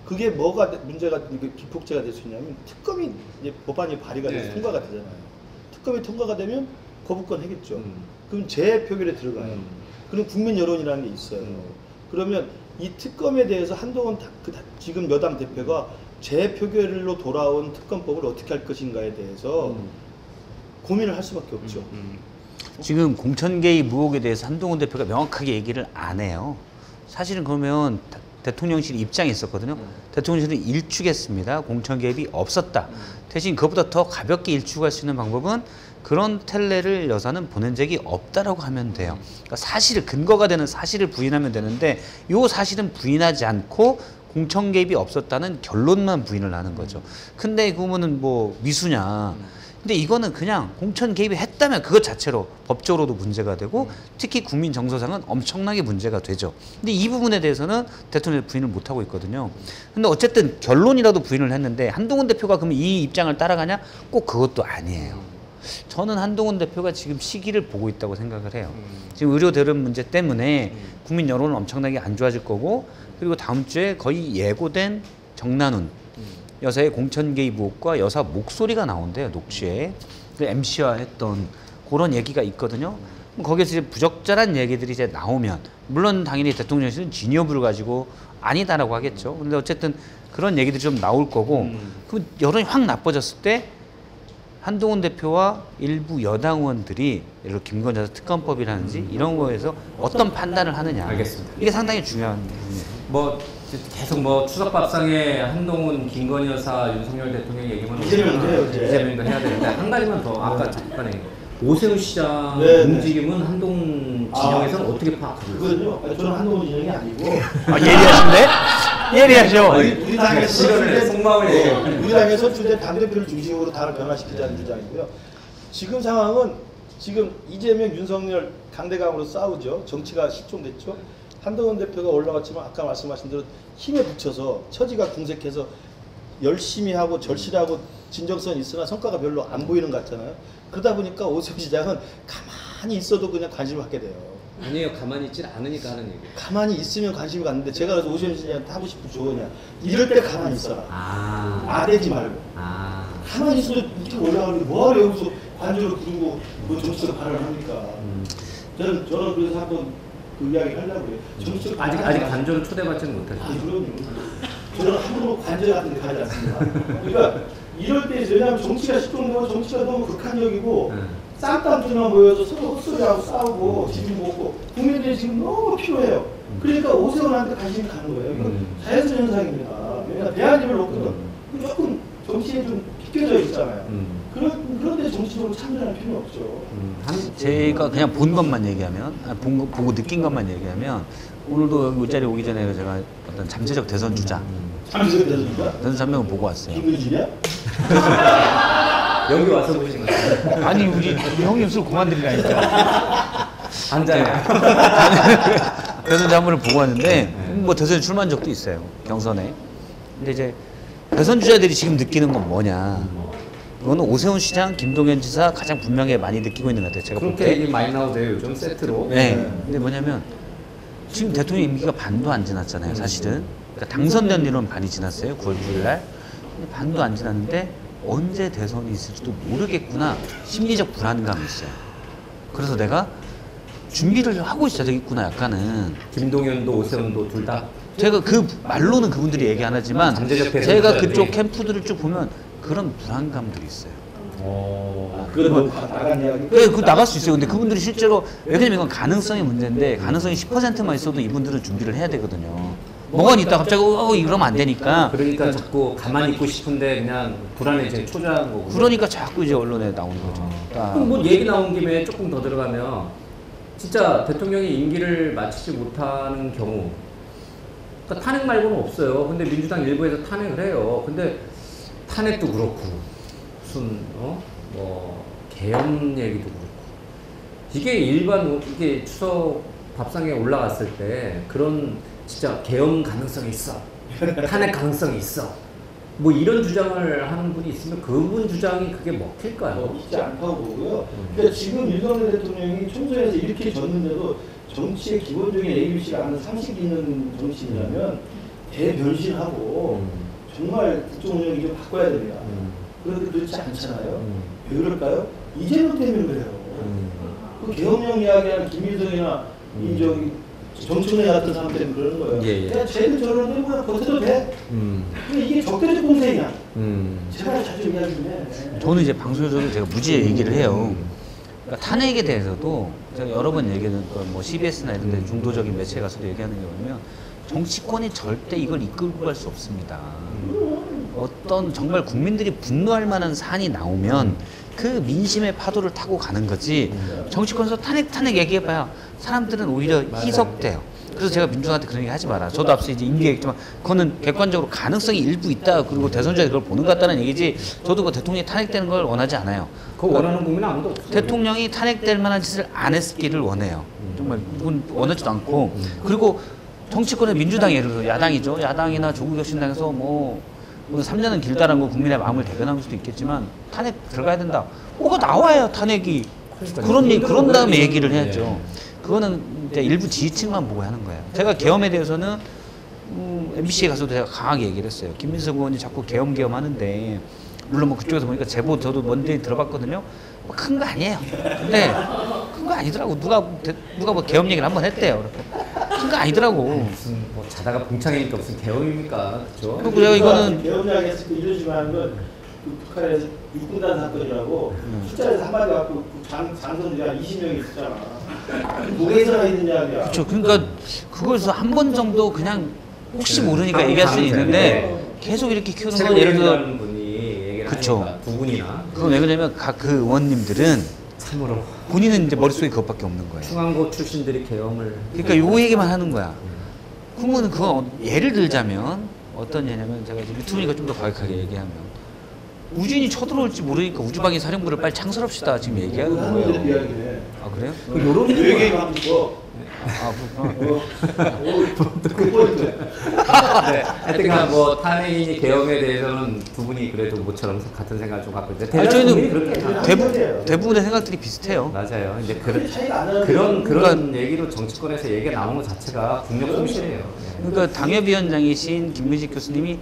그게 뭐가 문제가 기폭제가 될 수 있냐면 특검이 이제 법안이 발의가 돼서 통과가 되잖아요. 특검이 통과가 되면 거부권 하겠죠. 그럼 재표결에 들어가요. 그럼 국민 여론이라는 게 있어요. 그러면 이 특검에 대해서 한동훈 지금 여당 대표가 재표결로 돌아온 특검법을 어떻게 할 것인가에 대해서 고민을 할 수밖에 없죠. 지금 공천 개입 의혹에 대해서 한동훈 대표가 명확하게 얘기를 안 해요. 사실은 그러면 대통령실 입장이 있었거든요. 대통령실은 일축했습니다. 공천 개입이 없었다. 대신 그것보다 더 가볍게 일축할 수 있는 방법은 그런 텔레를 여사는 보낸 적이 없다라고 하면 돼요. 그러니까 사실을 근거가 되는 사실을 부인하면 되는데 이 사실은 부인하지 않고 공천 개입이 없었다는 결론만 부인을 하는 거죠. 근데 그러면은 뭐 미수냐. 근데 이거는 그냥 공천 개입이 했다면 그것 자체로 법적으로도 문제가 되고 특히 국민 정서상은 엄청나게 문제가 되죠. 근데 이 부분에 대해서는 대통령이 부인을 못하고 있거든요. 근데 어쨌든 결론이라도 부인을 했는데 한동훈 대표가 그럼 이 입장을 따라가냐? 꼭 그것도 아니에요. 저는 한동훈 대표가 지금 시기를 보고 있다고 생각을 해요. 지금 의료 대란 문제 때문에 국민 여론은 엄청나게 안 좋아질 거고 그리고 다음 주에 거의 예고된 정난훈 여사의 공천 개입 의혹과 여사 목소리가 나온대요. 녹취에. 그 MC와 했던 그런 얘기가 있거든요. 거기에서 이제 부적절한 얘기들이 이제 나오면 물론 당연히 대통령실은 진여부를 가지고 아니다라고 하겠죠. 근데 어쨌든 그런 얘기들이 좀 나올 거고 그럼 여론이 확 나빠졌을 때 한동훈 대표와 일부 여당 의원들이 예를 들어 김건희 여사 특검법이라든지 이런 거에서 어떤 판단을 하느냐. 알겠습니다. 이게 상당히 중요한 부분이에요. 뭐 계속 뭐 추석밥상에 한동훈, 김건희 여사, 윤석열 대통령 얘기만 이재명도 해요, 이제. 이재명도 해야 되는데 한 가지만 더 아까 잠깐에 오세훈 시장 네, 네. 움직임은 한동훈 진영에서는 어떻게 파악하고 있어요? 그거는요. 아니, 저는 한동훈 진영이 아니고 아, 예리하신데? 예리하죠. 우리 당의 실현을 속마음을 얘기해요. 우리 당의 선출된 당대표를 중심으로 당을 변화시키자는 주장이고요. 지금 상황은 지금 이재명, 윤석열 강대강으로 싸우죠. 정치가 실종됐죠. 한동훈 대표가 올라갔지만 아까 말씀하신 대로 힘에 붙여서 처지가 궁색해서 열심히 하고 절실하고 진정성이 있으나 성과가 별로 안 보이는 것 같잖아요. 그러다 보니까 오세훈 시장은 가만히 있어도 그냥 관심을 갖게 돼요. 아니에요. 가만히 있질 않으니까 하는 얘기. 가만히 있으면 관심이 갔는데 제가 그래서 오세훈 시장한테 하고 싶은 조언이야. 이럴 때 가만히 있어라. 아대지 말고. 가만히 있어도 밑에 올라가는데 뭐하러 여기서 관절을 부르고 뭐 정치적 발언을 합니까? 저는 그래서 한번 그 이야기를 하려고 해요. 정치적 아직 간조를 초대받지는 못하죠. 아니 그럼요. 저는 함부로 관절 같은 데 가지 않습니다. 그러니까 이럴 때 왜냐하면 정치가 실종되고 정치가 너무 극한적이고 쌍땀들만 모여서 서로 헛소리하고 싸우고 지금 먹고 국민들이 지금 너무 필요해요. 그러니까 오세훈한테 관심이 가는 거예요. 이건 자연스러운 현상입니다. 왜냐하면 대안임을 놓고는 조금 정치에 좀 비껴져 있잖아요. 그런데 정치적으로 참여할 필요는 없죠. 제가 그냥 본 것만 얘기하면, 보고 느낀 것만 얘기하면, 오늘도 이 자리에 오기 전에 제가 어떤 잠재적 대선 주자, 잠시만 대선인가? 대선 한 명을 보고 왔어요. 김근진이야? 여기 와서 보신 거예요? 아니, 우리 형님 술 그만드리라니까. 앉아요. 대선 한번을 보고 왔는데, 뭐 대선에 출마한 적도 있어요. 경선에. 근데 이제 대선 주자들이 지금 느끼는 건 뭐냐. 그거는 오세훈 시장, 김동연 지사 가장 분명히 많이 느끼고 있는 것 같아요. 제가 볼 그렇게 때. 얘기 많이 나오세요. 요즘 세트로. 네. 근데 뭐냐면 지금 대통령 임기가 반도 안 지났잖아요. 사실은. 그러니까 당선된 일은 반이 지났어요. 9월 9일 날. 근데 반도 안 지났는데 언제 대선이 있을지도 모르겠구나. 심리적 불안감이 있어요. 그래서 내가 준비를 하고 있어야 되겠구나. 약간은. 김동연도 오세훈도 둘 다. 제가 그 말로는 그분들이 얘기 안 하지만 잠재적 대선 제가 주자들이. 그쪽 캠프들을 쭉 보면 그런 불안감들이 있어요. 그건 너무 나간 이야기. 네, 그 나갈 수 있어요. 근데 그분들이 실제로 왜냐면 이건 가능성의 문제인데 가능성이 10%만 있어도 이분들은 준비를 해야 되거든요. 뭐가 있다 갑자기 이러면 안 되니까. 그러니까 자꾸 가만히 있고 싶은데 그냥 불안해 초조한 거고. 그러니까 자꾸 이제 언론에 나오는 거죠. 그럼 뭐 얘기 나온 김에 조금 더 들어가면 진짜 대통령이 임기를 마치지 못하는 경우, 그러니까 탄핵 말고는 없어요. 근데 민주당 일부에서 탄핵을 해요. 근데 탄핵도 그렇고 무슨 뭐 계엄 얘기도 그렇고 이게 추석 밥상에 올라갔을 때 그런 진짜 계엄 가능성이 있어, 탄핵 가능성이 있어, 뭐 이런 주장을 하는 분이 있으면 그분 주장이 그게 먹힐까요? 있지 않다고 보고요. 그러니까 지금 윤석열 대통령이 총선에서 이렇게 졌는데도 정치의 기본적인 ABC가 아는 상식이 있는 정치인이라면 대변신하고 정말 국정 운영이 좀 바꿔야 됩니다. 그런데 그렇지 않잖아요. 왜 그럴까요? 이재명 때문에 그래요. 그 계엄령 이야기하는 김일성이나 이 저기 정청래 같은 사람 때문에 그러는 거예요. 그냥 쟤들 저러는데 뭐 버텨도 돼. 근데 이게 적대적 공세냐. 제발 자주 이야기 좀 해. 저는 이제 방송에서도 제가 무지에 얘기를 해요. 그러니까 탄핵에 대해서도 제가 여러 번 얘기하는 뭐 CBS나 이런 데 중도적인 매체에 가서도 얘기하는 게 뭐냐면 정치권이 절대 이걸 이끌고 갈 수 없습니다. 어떤 정말 국민들이 분노할 만한 사안이 나오면 그 민심의 파도를 타고 가는 거지 정치권에서 탄핵 얘기해봐야 사람들은 오히려 희석돼요. 그래서 제가 민주당한테 그런 얘기 하지 마라. 저도 앞서 이제 임기 얘기했지만 그거는 객관적으로 가능성이 일부 있다. 그리고 대선주자 그걸 보는 것 같다는 얘기지 저도 그 대통령이 탄핵되는 걸 원하지 않아요. 그거 원하는 국민은 아무도 없어요. 대통령이 탄핵될 만한 짓을 안 했기를 원해요. 정말 그건 원하지도 않고 그리고 정치권의 민주당이 예를 들어 야당이죠. 야당이나 조국혁신당에서 뭐 3년은 길다라는 거 국민의 마음을 대변한 수도 있겠지만 탄핵 들어가야 된다. 뭐가 나와요 탄핵이. 그런 다음에 얘기를 해야죠. 그거는 이제 일부 지지층만 보고 하는 거예요. 제가 계엄에 대해서는 MBC에 가서도 제가 강하게 얘기를 했어요. 김민석 의원이 자꾸 계엄 하는데 물론 뭐 그쪽에서 보니까 제보 저도 먼저 들어봤거든요. 뭐 큰 거 아니에요. 근데 큰 거 아니더라고. 누가 뭐 계엄 얘기를 한번 했대요. 큰 거 아니더라고. 무슨 뭐 자다가 봉창이니까 무슨 계엄입니까, 그렇죠? 그리고 이거는 계엄 이야기 했을 때 이러지만 하는 건 북한에서 육군단 사건이라고 숫자에서 한마디 갖고 장선들이 한 20명이 있었잖아. 무게서가 있는 이야기야. 그렇죠. 그러니까 그거에서 한 번 정도 그냥 혹시 모르니까 네. 얘기할 수는 가능성이 있는데 계속 이렇게 키우는 건 예를 들어 최고위원이라는 분이 얘기를 그쵸. 하니까 두 분이나 그건 왜 그러냐면 각 그 의원님들은 참으로 본인은 이제 머릿속에 그것밖에 없는 거예요. 중앙고 출신들이 계엄을 그러니까 요 얘기만 하는 거야. 그러면 그건 예를 들자면 어떤 예냐면 제가 이제 유튜브니까 좀 더 과격하게 얘기하면 우진이 쳐들어올지 모르니까 우주방위 사령부를 빨리 창설합시다 지금 얘기하는 사람들이 거예요. 이야기네. 아 그래요? 요런 얘기 하면 거. 아 그렇구나. 그 포인트. 네. 하여튼 뭐 탄핵이 계엄에 대해서는 두 분이 그래도 모처럼 같은 생각을 좀 갖고 있는데 아니, 대부분이 저희는 그렇게 대부분의 생각들이 비슷해요. 맞아요. 이제 차이가 안 나는 그런 얘기로 정치권에서 얘기가 나오는 것 자체가 국력 손실이에요. 네. 그러니까 당협위원장이신 김민식 교수님이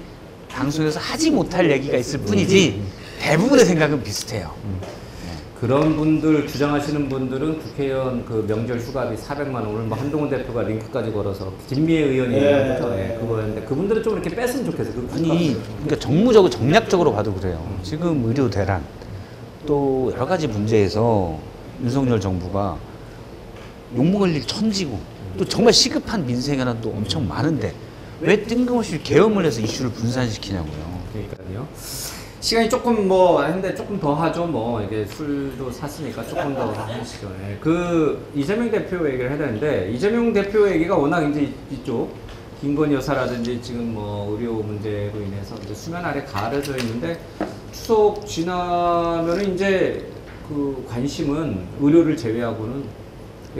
방송에서 하지 못할 얘기가 있을 뿐이지 대부분의 생각은 비슷해요. 그런 분들 주장하시는 분들은 국회의원 그 명절 휴가비 400만 원 오늘 뭐 한동훈 대표가 링크까지 걸어서 김미애 의원이 얘기한 거죠. 예, 그거였는데 그분들은 좀 이렇게 뺐으면 좋겠어요. 아니 그러니까 정무적으로 정략적으로 봐도 그래요. 지금 의료 대란 또 여러 가지 문제에서 윤석열 정부가 욕먹을 일 천지고 또 정말 시급한 민생에는 또 엄청 많은데 왜 뜬금없이 계엄을 해서 이슈를 분산시키냐고요. 그러니까요. 시간이 조금 뭐 했는데 조금 더 하죠. 뭐 이게 술도 샀으니까 조금 더 하시죠. 예. 그 이재명 대표 얘기를 해야 되는데 이재명 대표 얘기가 워낙 이제 이쪽 김건희 여사라든지 지금 뭐 의료 문제로 인해서 이제 수면 아래 가려져 있는데 추석 지나면은 이제 그 관심은 의료를 제외하고는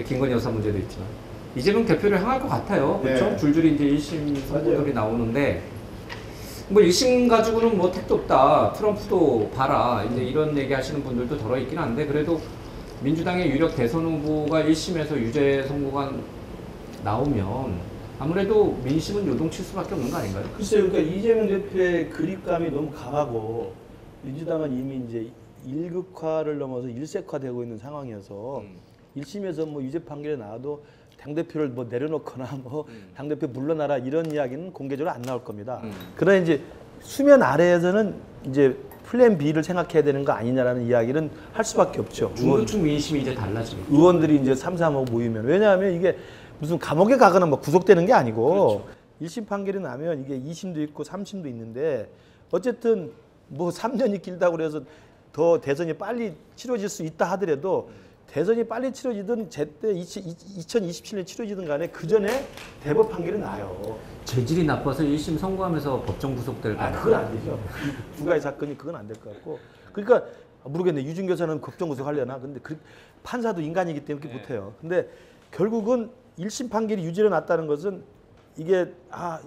김건희 여사 문제도 있지만 이재명 대표를 향할 것 같아요. 그렇죠? 네. 줄줄이 이제 1심 선고들이 나오는데. 뭐 1심 가지고는 뭐 택도 없다. 트럼프도 봐라. 이제 이런 얘기 하시는 분들도 덜어 있긴 한데 그래도 민주당의 유력 대선 후보가 1심에서 유죄 선고가 나오면 아무래도 민심은 요동칠 수밖에 없는 거 아닌가요? 글쎄요, 그러니까 이재명 대표의 그립감이 너무 강하고 민주당은 이미 이제 1극화를 넘어서 1색화되고 있는 상황이어서 1심에서 뭐 유죄 판결이 나와도 당대표를 뭐 내려놓거나 뭐 당대표 물러나라 이런 이야기는 공개적으로 안 나올 겁니다. 그러나 이제 수면 아래에서는 이제 플랜 B를 생각해야 되는 거 아니냐라는 이야기는 할 수밖에 없죠. 중도층 민심이 이제 달라집니다. 의원들이 이제 3-3하고 모이면. 왜냐하면 이게 무슨 감옥에 가거나 뭐 구속되는 게 아니고 그렇죠. 1심 판결이 나면 이게 2심도 있고 3심도 있는데 어쨌든 뭐 3년이 길다고 그래서 더 대선이 빨리 치러질 수 있다 하더라도 대선이 빨리 치러지든 제때 2027년 치러지든 간에 그 전에 대법 판결이 나요. 재질이 나빠서 1심 선고하면서 법정 구속될 거 그건 안 되죠. 두 가지 사건이 그건 안 될 것 같고. 그러니까 모르겠네. 유진 교사는 법정 구속하려나? 근데 판사도 인간이기 때문에 못해요. 근데 결국은 1심 판결이 유죄로 났다는 것은 이게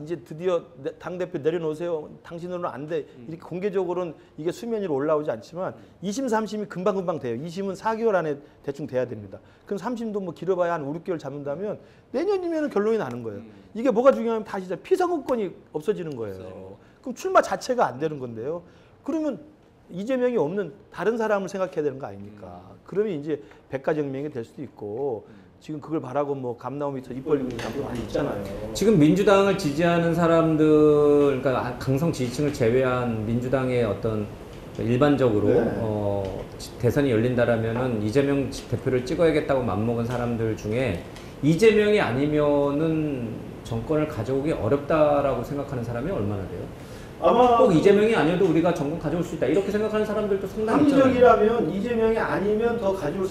이제 드디어 당대표 내려놓으세요. 당신으로는 안 돼. 이렇게 공개적으로는 이게 수면 위로 올라오지 않지만 2심, 3심이 금방금방 돼요. 2심은 4개월 안에 대충 돼야 됩니다. 그럼 3심도 뭐 길어봐야 한 5, 6개월 잡는다면 내년이면 결론이 나는 거예요. 이게 뭐가 중요하면 다시 피선거권이 없어지는 거예요. 그럼 출마 자체가 안 되는 건데요. 그러면 이재명이 없는 다른 사람을 생각해야 되는 거 아닙니까? 그러면 이제 백가정명이 될 수도 있고 지금 그걸 바라고 뭐 감나무 밑에서 입 벌리고 있는 사람도 많이 있잖아요. 지금 민주당을 지지하는 사람들, 그러니까 강성 지지층을 제외한 민주당의 어떤 일반적으로 네. 대선이 열린다라면은 이재명 대표를 찍어야겠다고 맘먹은 사람들 중에 이재명이 아니면은 정권을 가져오기 어렵다라고 생각하는 사람이 얼마나 돼요? 아마 꼭 이재명이 아니어도 우리가 정권 가져올 수 있다 이렇게 생각하는 사람들도 상당히 있잖아요. 합리적이라면 이재명이 아니면 더 가져올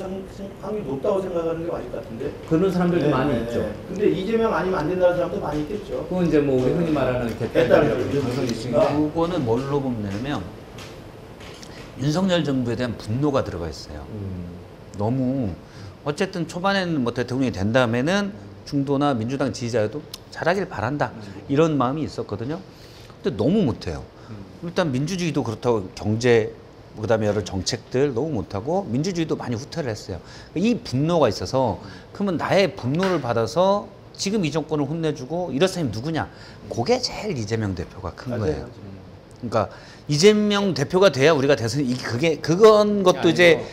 확률이 높다고 생각하는 게 맞을 것 같은데. 그런 사람들도 많이 있죠. 근데 이재명 아니면 안 된다는 사람도 많이 있겠죠. 그건 이제 뭐 우리 흔히 말하는 개딸이라고 강성 지지층. 그거는 뭘로 보면 되냐면 윤석열 정부에 대한 분노가 들어가 있어요. 너무 어쨌든 초반에는 뭐 대통령이 된 다음에는 중도나 민주당 지지자여도 잘하길 바란다 이런 마음이 있었거든요. 근데 너무 못해요. 일단 민주주의도 그렇다고 경제 그다음에 여러 정책들 너무 못하고 민주주의도 많이 후퇴를 했어요. 이 분노가 있어서 그러면 나의 분노를 받아서 지금 이 정권을 혼내주고 이런 사람이 누구냐? 그게 제일 이재명 대표가 큰 거예요. 그러니까 이재명 대표가 돼야 우리가 대선 그건 것도 이제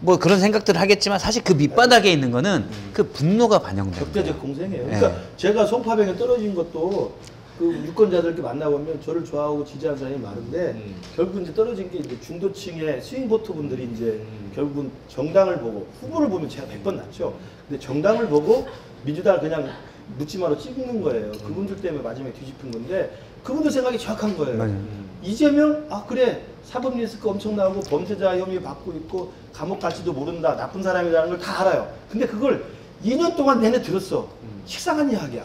뭐 그런 생각들을 하겠지만 사실 그 밑바닥에 있는 거는 그 분노가 반영돼요. 적대적 공생이에요. 그러니까 제가 송파병에 떨어진 것도 그 유권자들 이렇게 만나보면 저를 좋아하고 지지하는 사람이 많은데 결국 이제 떨어진 게 이제 중도층의 스윙보트 분들이 이제 결국은 정당을 보고 후보를 보면 제가 100번 낫죠. 근데 정당을 보고 민주당을 그냥 묻지마로 찍는 거예요. 그분들 때문에 마지막에 뒤집힌 건데 그분들 생각이 정확한 거예요. 맞아요. 이재명 아 그래 사법 리스크 엄청나고 범죄자 혐의 받고 있고 감옥 갈지도 모른다 나쁜 사람이라는 걸 다 알아요. 근데 그걸 2년 동안 내내 들었어. 식상한 이야기야.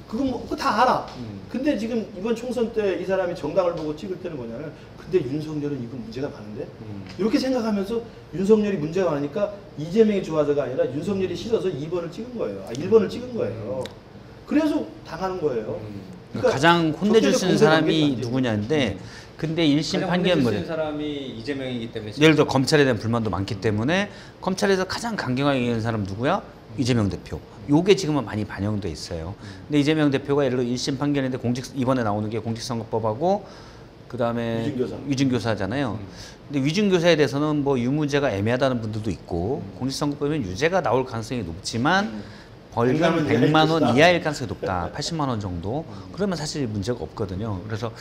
그건 뭐, 그거 다 알아. 근데 지금 이번 총선 때 이 사람이 정당을 보고 찍을 때는 뭐냐면 근데 윤석열은 이건 문제가 많은데 이렇게 생각하면서 윤석열이 문제가 많으니까 이재명이 좋아서가 아니라 윤석열이 싫어서 2번을 찍은 거예요. 아 1번을 찍은 거예요. 그래서 당하는 거예요. 그러니까 가장 혼내줄 수 있는 적대적 사람이 공세관계가 안 누구냐인데 근데 1심 가장 판결문에 혼내줄 수 있는 사람이 이재명이기 때문에 예를 들어 검찰에 대한 불만도 많기 때문에 검찰에서 가장 강경하게 얘기하는 사람 누구야? 이재명 대표. 요게 지금은 많이 반영돼 있어요. 근데 이재명 대표가 예를 들어 1심 판결인데 이번에 나오는 게 공직선거법하고 그다음에 위증교사잖아요. 근데 위증교사에 대해서는 뭐 유무죄가 애매하다는 분들도 있고 공직선거법은 유죄가 나올 가능성이 높지만 벌금 100만 원 이하일 가능성이 높다. 80만 원 정도. 그러면 사실 문제가 없거든요. 그래서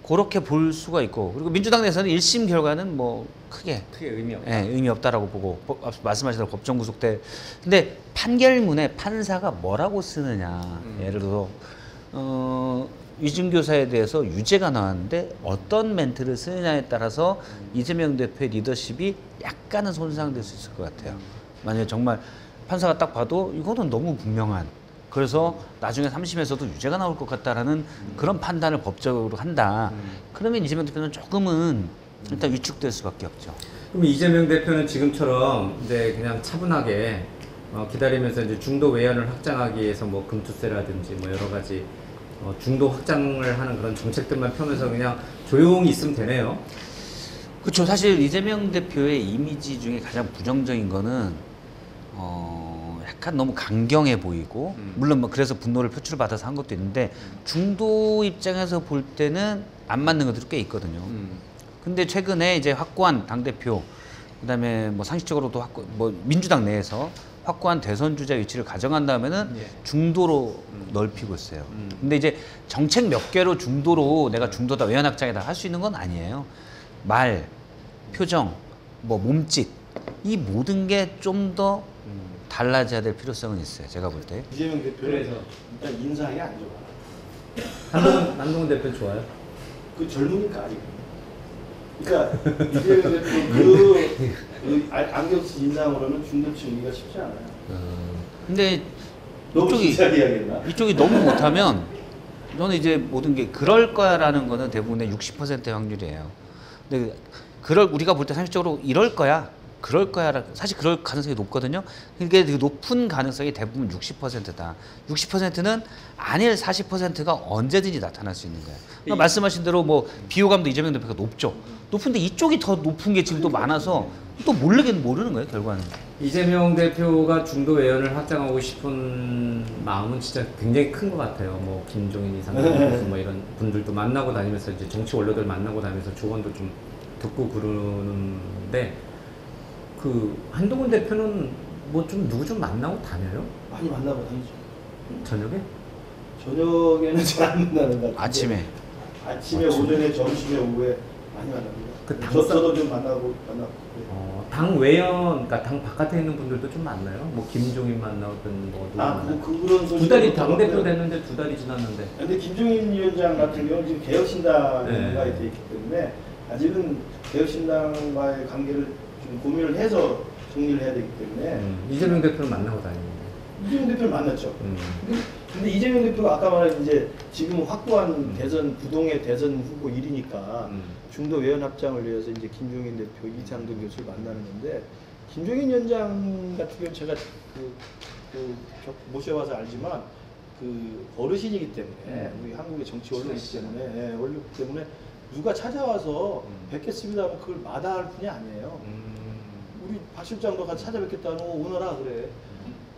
그렇게 볼 수가 있고 그리고 민주당 내에서는 1심 결과는 뭐 크게 의미 없다. 예, 의미 없다라고 보고 앞서 말씀하신 대로 법정 구속돼. 근데 판결문에 판사가 뭐라고 쓰느냐. 예를 들어 위증교사에 대해서 유죄가 나왔는데 어떤 멘트를 쓰느냐에 따라서 이재명 대표의 리더십이 약간은 손상될 수 있을 것 같아요. 만약에 정말 판사가 딱 봐도 이거는 너무 분명한 그래서 나중에 3심에서도 유죄가 나올 것 같다라는 그런 판단을 법적으로 한다. 그러면 이재명 대표는 조금은 일단 위축될 수밖에 없죠. 그럼 이재명 대표는 지금처럼 이제 그냥 차분하게 기다리면서 이제 중도 외연을 확장하기 위해서 뭐 금투세라든지 뭐 여러 가지 중도 확장을 하는 그런 정책들만 펴면서 그냥 조용히 있으면 되네요. 그렇죠. 사실 이재명 대표의 이미지 중에 가장 부정적인 거는 약간 너무 강경해 보이고 물론 뭐 그래서 분노를 표출받아서 한 것도 있는데 중도 입장에서 볼 때는 안 맞는 것들이 꽤 있거든요. 근데 최근에 이제 확고한 당대표 그다음에 뭐 상식적으로도 뭐 민주당 내에서 확고한 대선 주자 위치를 가정한다면은 중도로 넓히고 있어요. 근데 이제 정책 몇 개로 중도로 내가 중도다 외연 확장이다 할 수 있는 건 아니에요. 말, 표정, 뭐 몸짓 이 모든 게 좀 더 달라져야 될 필요성은 있어요. 제가 볼 때. 이재명 대표는 그래서. 일단 인상이 안 좋아. 한동훈 대표 좋아요? 그 젊으니까 아직. 그러니까 이재명 대표 그 안경 쓴 인상으로는 중도 치기가 쉽지 않아요. 근데 너무 진지하게 이야기했나? 이쪽이 너무 못하면 저는 이제 모든 게 그럴 거야라는 거는 대부분의 60%의 확률이에요. 근데 우리가 볼 때 상식적으로 이럴 거야. 그럴 거야. 사실 그럴 가능성이 높거든요. 그게 높은 가능성이 대부분 60%다. 60%는 아닐 40%가 언제든지 나타날 수 있는 거예요. 그러니까 말씀하신 대로 뭐 비호감도 이재명 대표가 높죠. 높은데 이쪽이 더 높은 게 지금 또 많아서 또 모르는 거예요, 결과는. 이재명 대표가 중도 외연을 확장하고 싶은 마음은 진짜 굉장히 큰 것 같아요. 뭐 김종인 이상민 교수 뭐 이런 분들도 만나고 다니면서 이제 정치 원로들 만나고 다니면서 조언도 좀 듣고 그러는데 그 한동훈 대표는 뭐 좀 누구 좀 만나고 다녀요? 많이 만나고 다니죠. 저녁에? 저녁에는 잘 안 만나는 것 같은데. 아침에, 오전에, 점심에, 오후에 많이 만납니다. 저도 좀 만나고. 당 외연, 그러니까 당 바깥에 있는 분들도 좀 만나요? 뭐 김종인 만나든 뭐 누구 만나요? 그런 소식. 두 달이 당 대표 됐는데 2달이 지났는데. 근데 김종인 위원장 같은 경우는 지금 개혁신당에 돼 있기 때문에 아직은 개혁신당과의 관계를 좀 고민을 해서 정리를 해야 되기 때문에 이재명 대표는 만나고 다니는데. 이재명 대표를 만났죠. 근데 이재명 대표가 아까 말한 이제 지금 확고한 부동의 대선 후보 1위니까 중도 외연 확장을 위해서 이제 김종인 대표, 이창동 교수를 만나는 건데 김종인 위원장 같은 경우 제가 모셔봐서 알지만 그 어르신이기 때문에 우리 한국의 정치 원로이기 때문에 누가 찾아와서 뵙겠습니다 하면 그걸 마다할 분이 아니에요. 우리 박 실장도 같이 찾아뵙겠다는 오너라 그래.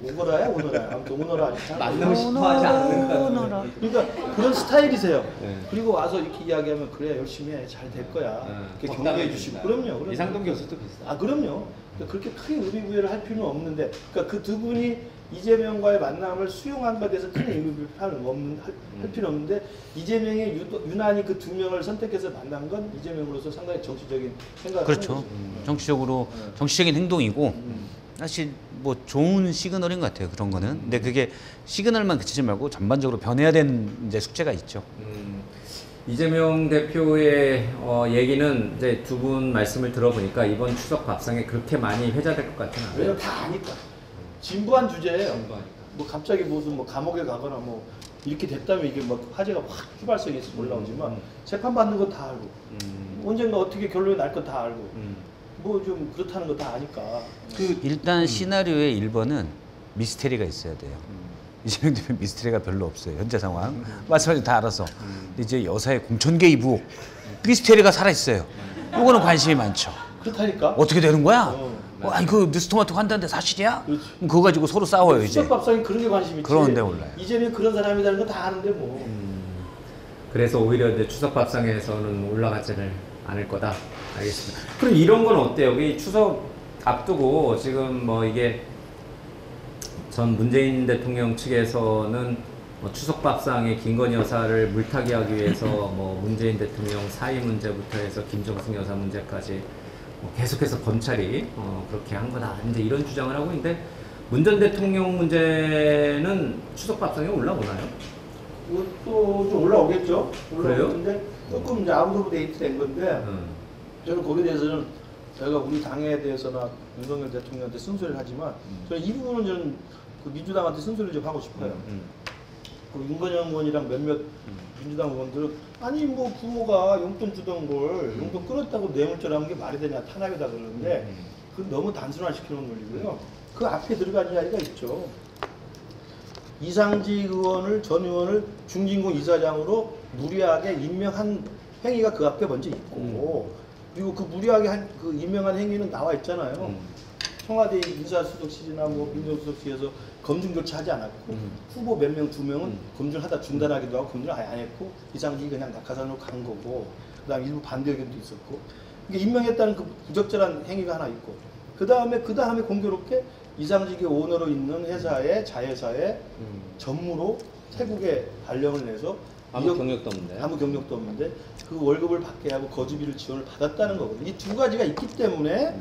오너라야? 아무튼 오너라. 만나고 싶어 하지 않는 거야. 그러니까 그런 스타일이세요. 그리고 와서 이렇게 이야기하면 그래 열심히 해. 잘 될 거야. 이렇게 격려해 주시고. 그럼요. 이상동 교수도 비슷해. 그럼요. 그러니까 그렇게 크게 의미 부여를 할 필요는 없는데 그러니까 그 두 분이 이재명과의 만남을 수용한 것에 대해서 큰 의미 할 필요는 없는데 이재명이 유난히 그 두 명을 선택해서 만난 건 이재명으로서 상당히 정치적인 생각을 그렇죠. 정치적인 행동이고 사실 뭐 좋은 시그널인 것 같아요. 그런 거는. 근데 그게 시그널만 그치지 말고 전반적으로 변해야 되는 이제 숙제가 있죠. 이재명 대표의 얘기는 이제 두 분 말씀을 들어보니까 이번 추석 밥상에 그렇게 많이 회자될 것 같지는 않아요. 왜냐면 다 아니까. 진부한 주제예요. 뭐 갑자기 무슨 뭐 감옥에 가거나 뭐 이렇게 됐다면 이게 막 화제가 확 휘발성해서 올라오지만 재판 받는 거 다 알고 언젠가 어떻게 결론이 날 거 다 알고 뭐 좀 그렇다는 거 다 아니까. 일단 시나리오의 1번은 미스테리가 있어야 돼요. 이재명 대표 미스테리가 별로 없어요. 현재 상황. 말씀하신 다 알아서. 근데 이제 여사의 공천 개입 후 미스테리가 살아있어요. 요거는 관심이 많죠. 그렇다니까. 어떻게 되는 거야? 아니 그 뉴스토마토 한다는데 사실이야? 그럼 그거 가지고 서로 싸워요 이제. 수석밥상이 그런 게 관심 있지. 그런데 몰라요. 이재명 그런 사람이라는 거 다 아는데 뭐. 그래서 오히려 이제 추석 밥상에서는 올라가지를 않을 거다. 알겠습니다. 그럼 이런 건 어때요? 이 추석 앞두고 지금 뭐 이게 전 문재인 대통령 측에서는 뭐 추석 밥상에 김건희 여사를 물타기하기 위해서 뭐 문재인 대통령 사의 문제부터 해서 김정숙 여사 문제까지 뭐 계속해서 검찰이 그렇게 한 거다. 이제 이런 주장을 하고 있는데 문 전 대통령 문제는 추석 밥상에 올라오나요? 그것도 좀 올라오겠죠. 그래요? 근데 조금 이제 아웃 오브 데이트 된 건데 저는 거기에 대해서는 제가 우리 당에 대해서나 윤석열 대통령한테 쓴소리를 하지만 저는 이 부분은 저는 그 민주당한테 쓴소리를 좀 하고 싶어요. 그 윤건영 의원이랑 몇몇 민주당 의원들은 아니 뭐 부모가 용돈 주던 걸 용돈 끊었다고 뇌물죄라는 게 말이 되냐 탄압이다 그러는데 그건 너무 단순화시키는 논리고요. 그 앞에 들어간 이야기가 있죠. 이상직 의원을 전 의원을 중진공 이사장으로 무리하게 임명한 행위가 그 앞에 먼저 있고 그리고 그 무리하게 그 임명한 행위는 나와 있잖아요. 청와대 인사수석실이나 뭐 민정수석실에서 검증조차 하지 않았고 후보 몇 명, 두 명은 검증하다 중단하기도 하고 검증을 아예 안 했고 이상직이 그냥 낙하산으로 간 거고 그다음 일부 반대 의견도 있었고 이게 임명했다는 그 부적절한 행위가 하나 있고 그 다음에 공교롭게 이상직이 오너로 있는 회사의 자회사의 전무로 태국에 발령을 내서 아무 경력도 없는데. 아무 경력도 없는데 그 월급을 받게 하고 거주비를 지원을 받았다는 거거든요. 이 두 가지가 있기 때문에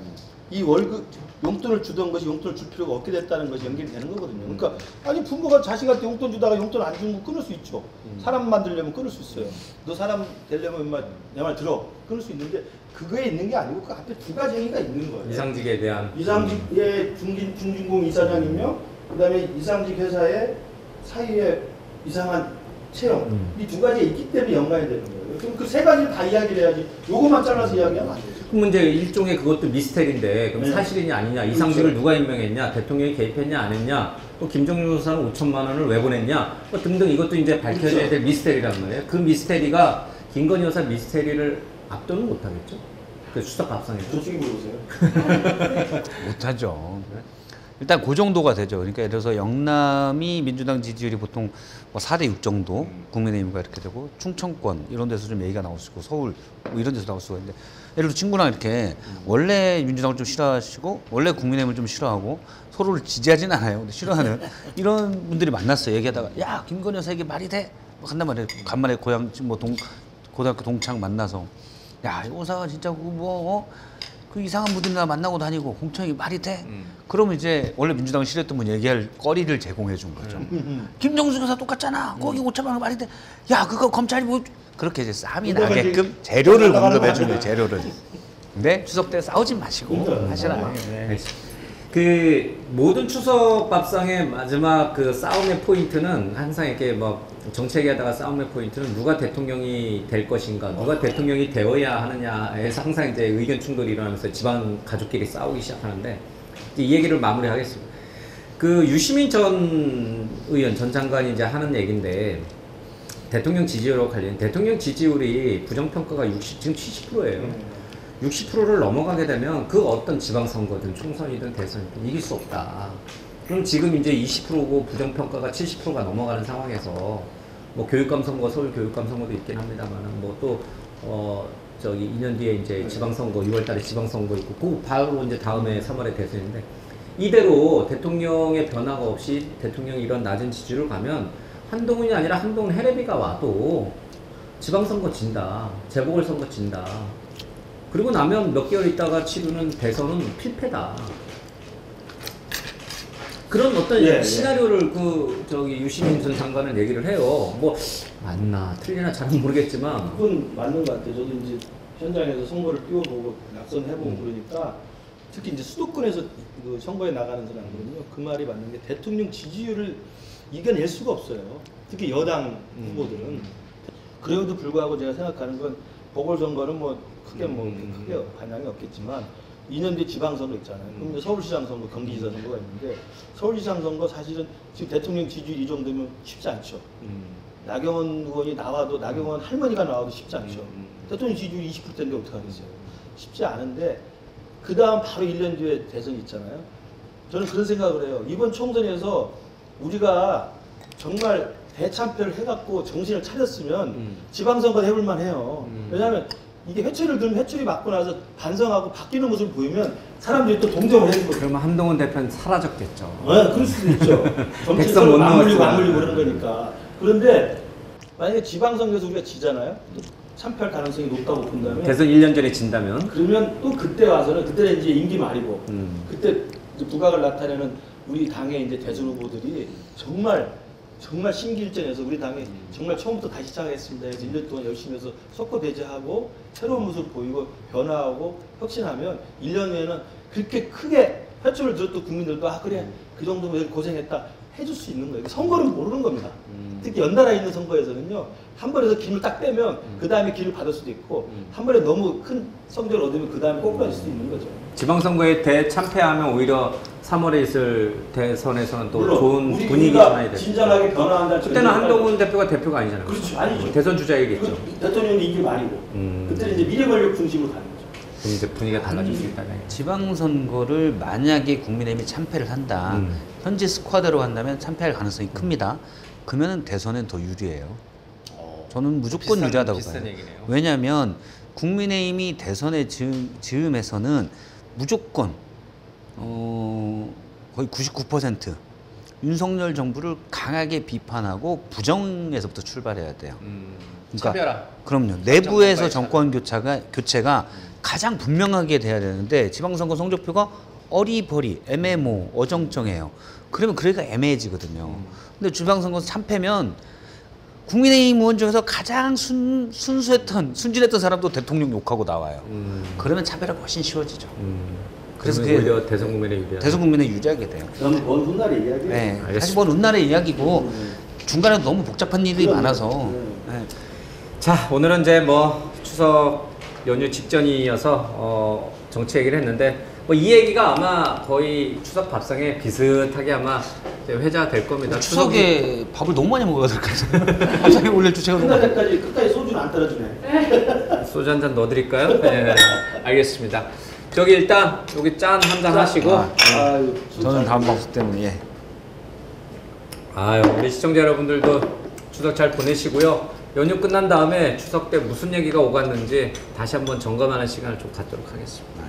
이 월급 용돈을 주던 것이 용돈을 줄 필요가 없게 됐다는 것이 연결이 되는 거거든요. 그러니까 아니 부모가 자식한테 용돈 주다가 용돈 안 준 거 끊을 수 있죠. 사람 만들려면 끊을 수 있어요. 너 사람 되려면 내 말 들어 끊을 수 있는데 그거에 있는 게 아니고 그 앞에 두 가지 행위가 있는 거예요. 이상직에 대한 이상직의 중진공 이사장이며 그다음에 이상직 회사의 사이에 이상한 채용 이 두 가지가 있기 때문에 연관이 되는 거예요. 그럼 그 세 가지를 다 이야기를 해야지 요것만 잘라서 이야기하면 안 되죠. 그럼 이제 일종의 그것도 미스테리인데 그럼 네. 사실이냐 아니냐 이상직을 누가 임명했냐 대통령이 개입했냐 안 했냐 또 김정일 여사는 5천만 원을 왜 보냈냐 뭐 등등 이것도 이제 밝혀져야 될 미스테리란 말이에요. 그 미스테리가 김건희 여사 미스테리를 압도는 못하겠죠? 그 추석 밥상에서. 솔직히 물어보세요. 못하죠. 일단 그 정도가 되죠. 그러니까 예를 들어서 영남이 민주당 지지율이 보통 뭐 4대 6 정도 국민의힘과 이렇게 되고 충청권 이런 데서 좀 얘기가 나올 수 있고 서울 뭐 이런 데서 나올 수가 있는데 예를 들어 친구랑 이렇게 원래 민주당을 좀 싫어하시고 원래 국민의힘을 좀 싫어하고 서로를 지지하진 않아요. 근데 싫어하는 이런 분들이 만났어요. 얘기하다가 야 김건희 여사 이게 말이 돼? 뭐 한단 말이에요. 간만에 고향 뭐 고등학교 동창 만나서 야 이 오사가 진짜 그 이상한 분들이나 만나고 다니고 공천이 말이 돼? 그러면 이제 원래 민주당을 싫어했던 분 얘기할 거리를 제공해 준 거죠. 김정숙 여사 똑같잖아. 거기 5천만 원 말이 돼. 야 그거 검찰이 뭐 그렇게 이제 싸움이 나게끔 재료를 공급해 준 거예요. 재료를. 근데 추석 때 싸우지 마시고 하시라. 네. 그 모든 추석 밥상의 마지막 그 싸움의 포인트는 항상 이렇게 뭐 정책 얘기하다가 싸움의 포인트는 누가 대통령이 될 것인가, 누가 대통령이 되어야 하느냐에서 항상 이제 의견 충돌이 일어나면서 집안 가족끼리 싸우기 시작하는데 이 얘기를 마무리하겠습니다. 그 유시민 전 의원 전 장관이 이제 하는 얘기인데 대통령 지지율과 관련 대통령 지지율이 부정평가가 지금 70%예요. 60%를 넘어가게 되면 그 어떤 지방선거든 총선이든 대선이든 이길 수 없다. 그럼 지금 이제 20%고 부정평가가 70%가 넘어가는 상황에서 뭐 교육감 선거, 서울 교육감 선거도 있긴 합니다만은 뭐 또 저기 2년 뒤에 이제 지방선거 6월달에 지방선거 있고 그 바로 이제 다음에 3월에 대선인데 이대로 대통령의 변화가 없이 대통령이 이런 낮은 지지율을 가면 한동훈이 아니라 한동훈 해레비가 와도 지방선거 진다, 재보궐선거 진다. 그리고 나면 몇 개월 있다가 치르는 대선은 필패다. 그런 어떤 예, 예. 시나리오를 그 저기 유시민 전 장관은 얘기를 해요. 뭐 맞나 틀리나 잘은 모르겠지만 그건 맞는 것 같아요. 저도 이제 현장에서 선거를 뛰어보고 낙선해보고 그러니까 특히 이제 수도권에서 그 선거에 나가는 사람들은요 그 말이 맞는 게 대통령 지지율을 이겨낼 수가 없어요. 특히 여당 후보들은 그래도 불구하고 제가 생각하는 건 보궐선거는 뭐 크게 크게 반향이 없겠지만 2년 뒤에 지방선거 있잖아요. 그럼 이제 서울시장 선거, 경기지사 선거가 있는데 서울시장 선거 사실은 지금 대통령 지지율 이 정도면 쉽지 않죠. 나경원 의원이 나와도 나경원 할머니가 나와도 쉽지 않죠. 대통령 지지율 20%인데 어떡하겠어요. 쉽지 않은데 그 다음 바로 1년 뒤에 대선이 있잖아요. 저는 그런 생각을 해요. 이번 총선에서 우리가 정말 대참패를 해갖고 정신을 차렸으면 지방선거 해볼만 해요. 왜냐하면 이게 회초리를 들면 회초리 맞고 나서 반성하고 바뀌는 모습을 보이면 사람들이 또 동정을 해주는 거예요. 그러면 한동훈 대표는 사라졌겠죠. 네, 그럴 수도 있죠. 백성 못 정치적으로 맞물리고 넣었지만. 맞물리고 그런 거니까. 그런데 만약에 지방선거에서 우리가 지잖아요. 참패할 가능성이 높다고 본다면 대선 1년 전에 진다면 그러면 또 그때 와서는 그때는 이제 임기 말이고 그때 이제 부각을 나타내는 우리 당의 이제 대선 후보들이 정말 심기일전해서 우리 당이 정말 처음부터 다시 시작하겠습니다 해서 1년 동안 열심히 해서 석고 배제하고 새로운 모습 보이고 변화하고 혁신하면 1년 후에는 그렇게 크게 회초를 들었던 국민들도 아 그래 그 정도면 고생했다 해줄 수 있는 거예요. 선거는 모르는 겁니다. 특히 연달아 있는 선거에서는요 한 번에서 기름을 딱 빼면 그 다음에 기를 받을 수도 있고 한 번에 너무 큰 성적을 얻으면 그 다음에 꼭 받을 수도 있는 거죠. 지방선거에 대참패하면 오히려 3월에 있을 대선에서는 또 물론 좋은 우리 분위기 국가가 전환이 되죠. 진정하게 변화한다. 그때는 한동훈 대표가 대표가 아니잖아요. 그렇죠. 아니죠. 대선 주자이겠죠. 대통령이 이길 말이고 그때는 이제 미래 권력 중심으로 가는 거죠. 그럼 이제 분위기가 달라질 수 있다. 지방선거를 만약에 국민의힘이 참패를 한다. 현재 스쿼드로 한다면 참패할 가능성이 큽니다. 그러면 대선엔 더 유리해요. 저는 무조건 유리하다고 봐요. 얘기네요. 왜냐하면 국민의힘이 대선의 즈음에서는 무조건 거의 99% 윤석열 정부를 강하게 비판하고 부정에서부터 출발해야 돼요. 차별화. 그럼요. 내부에서 정권 교체가 가장 분명하게 돼야 되는데 지방선거 성적표가 어리버리, 애매모, 어정쩡해요. 그러면 그러기가 애매해지거든요. 근데 지방선거 참패면 국민의힘 의원 중에서 가장 순진했던 사람도 대통령 욕하고 나와요. 그러면 차별화가 훨씬 쉬워지죠. 그래서 오히려 대선 국민에 유리하다. 대선 국민에 유리하게 돼요. 그건 먼 훗날의 이야기예요. 네, 알겠습니다. 사실 먼 훗날의 이야기고 중간에 너무 복잡한 일이 많아서. 네. 자, 오늘은 이제 뭐 추석 연휴 직전이어서 정치 얘기를 했는데 뭐 이 얘기가 아마 거의 추석 밥상에 비슷하게 아마 이제 회자될 겁니다. 추석에 밥을 너무 많이 먹어야 될 것 같아요. 밥상에 올릴 주제가 너무 많아요. 끝까지 소주는 안 따라주네. 소주 한 잔 넣어드릴까요? 네, 알겠습니다. 저기 일단 여기 짠 한 잔 하시고 아유, 저는 다음 방송 때문에 예. 아유 우리 시청자 여러분들도 추석 잘 보내시고요. 연휴 끝난 다음에 추석 때 무슨 얘기가 오갔는지 다시 한번 점검하는 시간을 좀 갖도록 하겠습니다.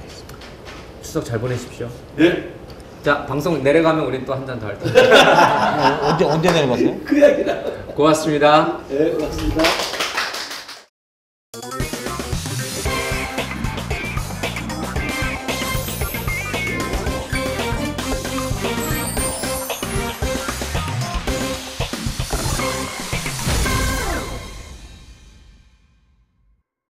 추석 잘 보내십시오. 네. 자 방송 내려가면 우린 또 한 잔 더 할 텐데. 언제 내려갔어요? 그 이야기다. 고맙습니다. 네, 고맙습니다.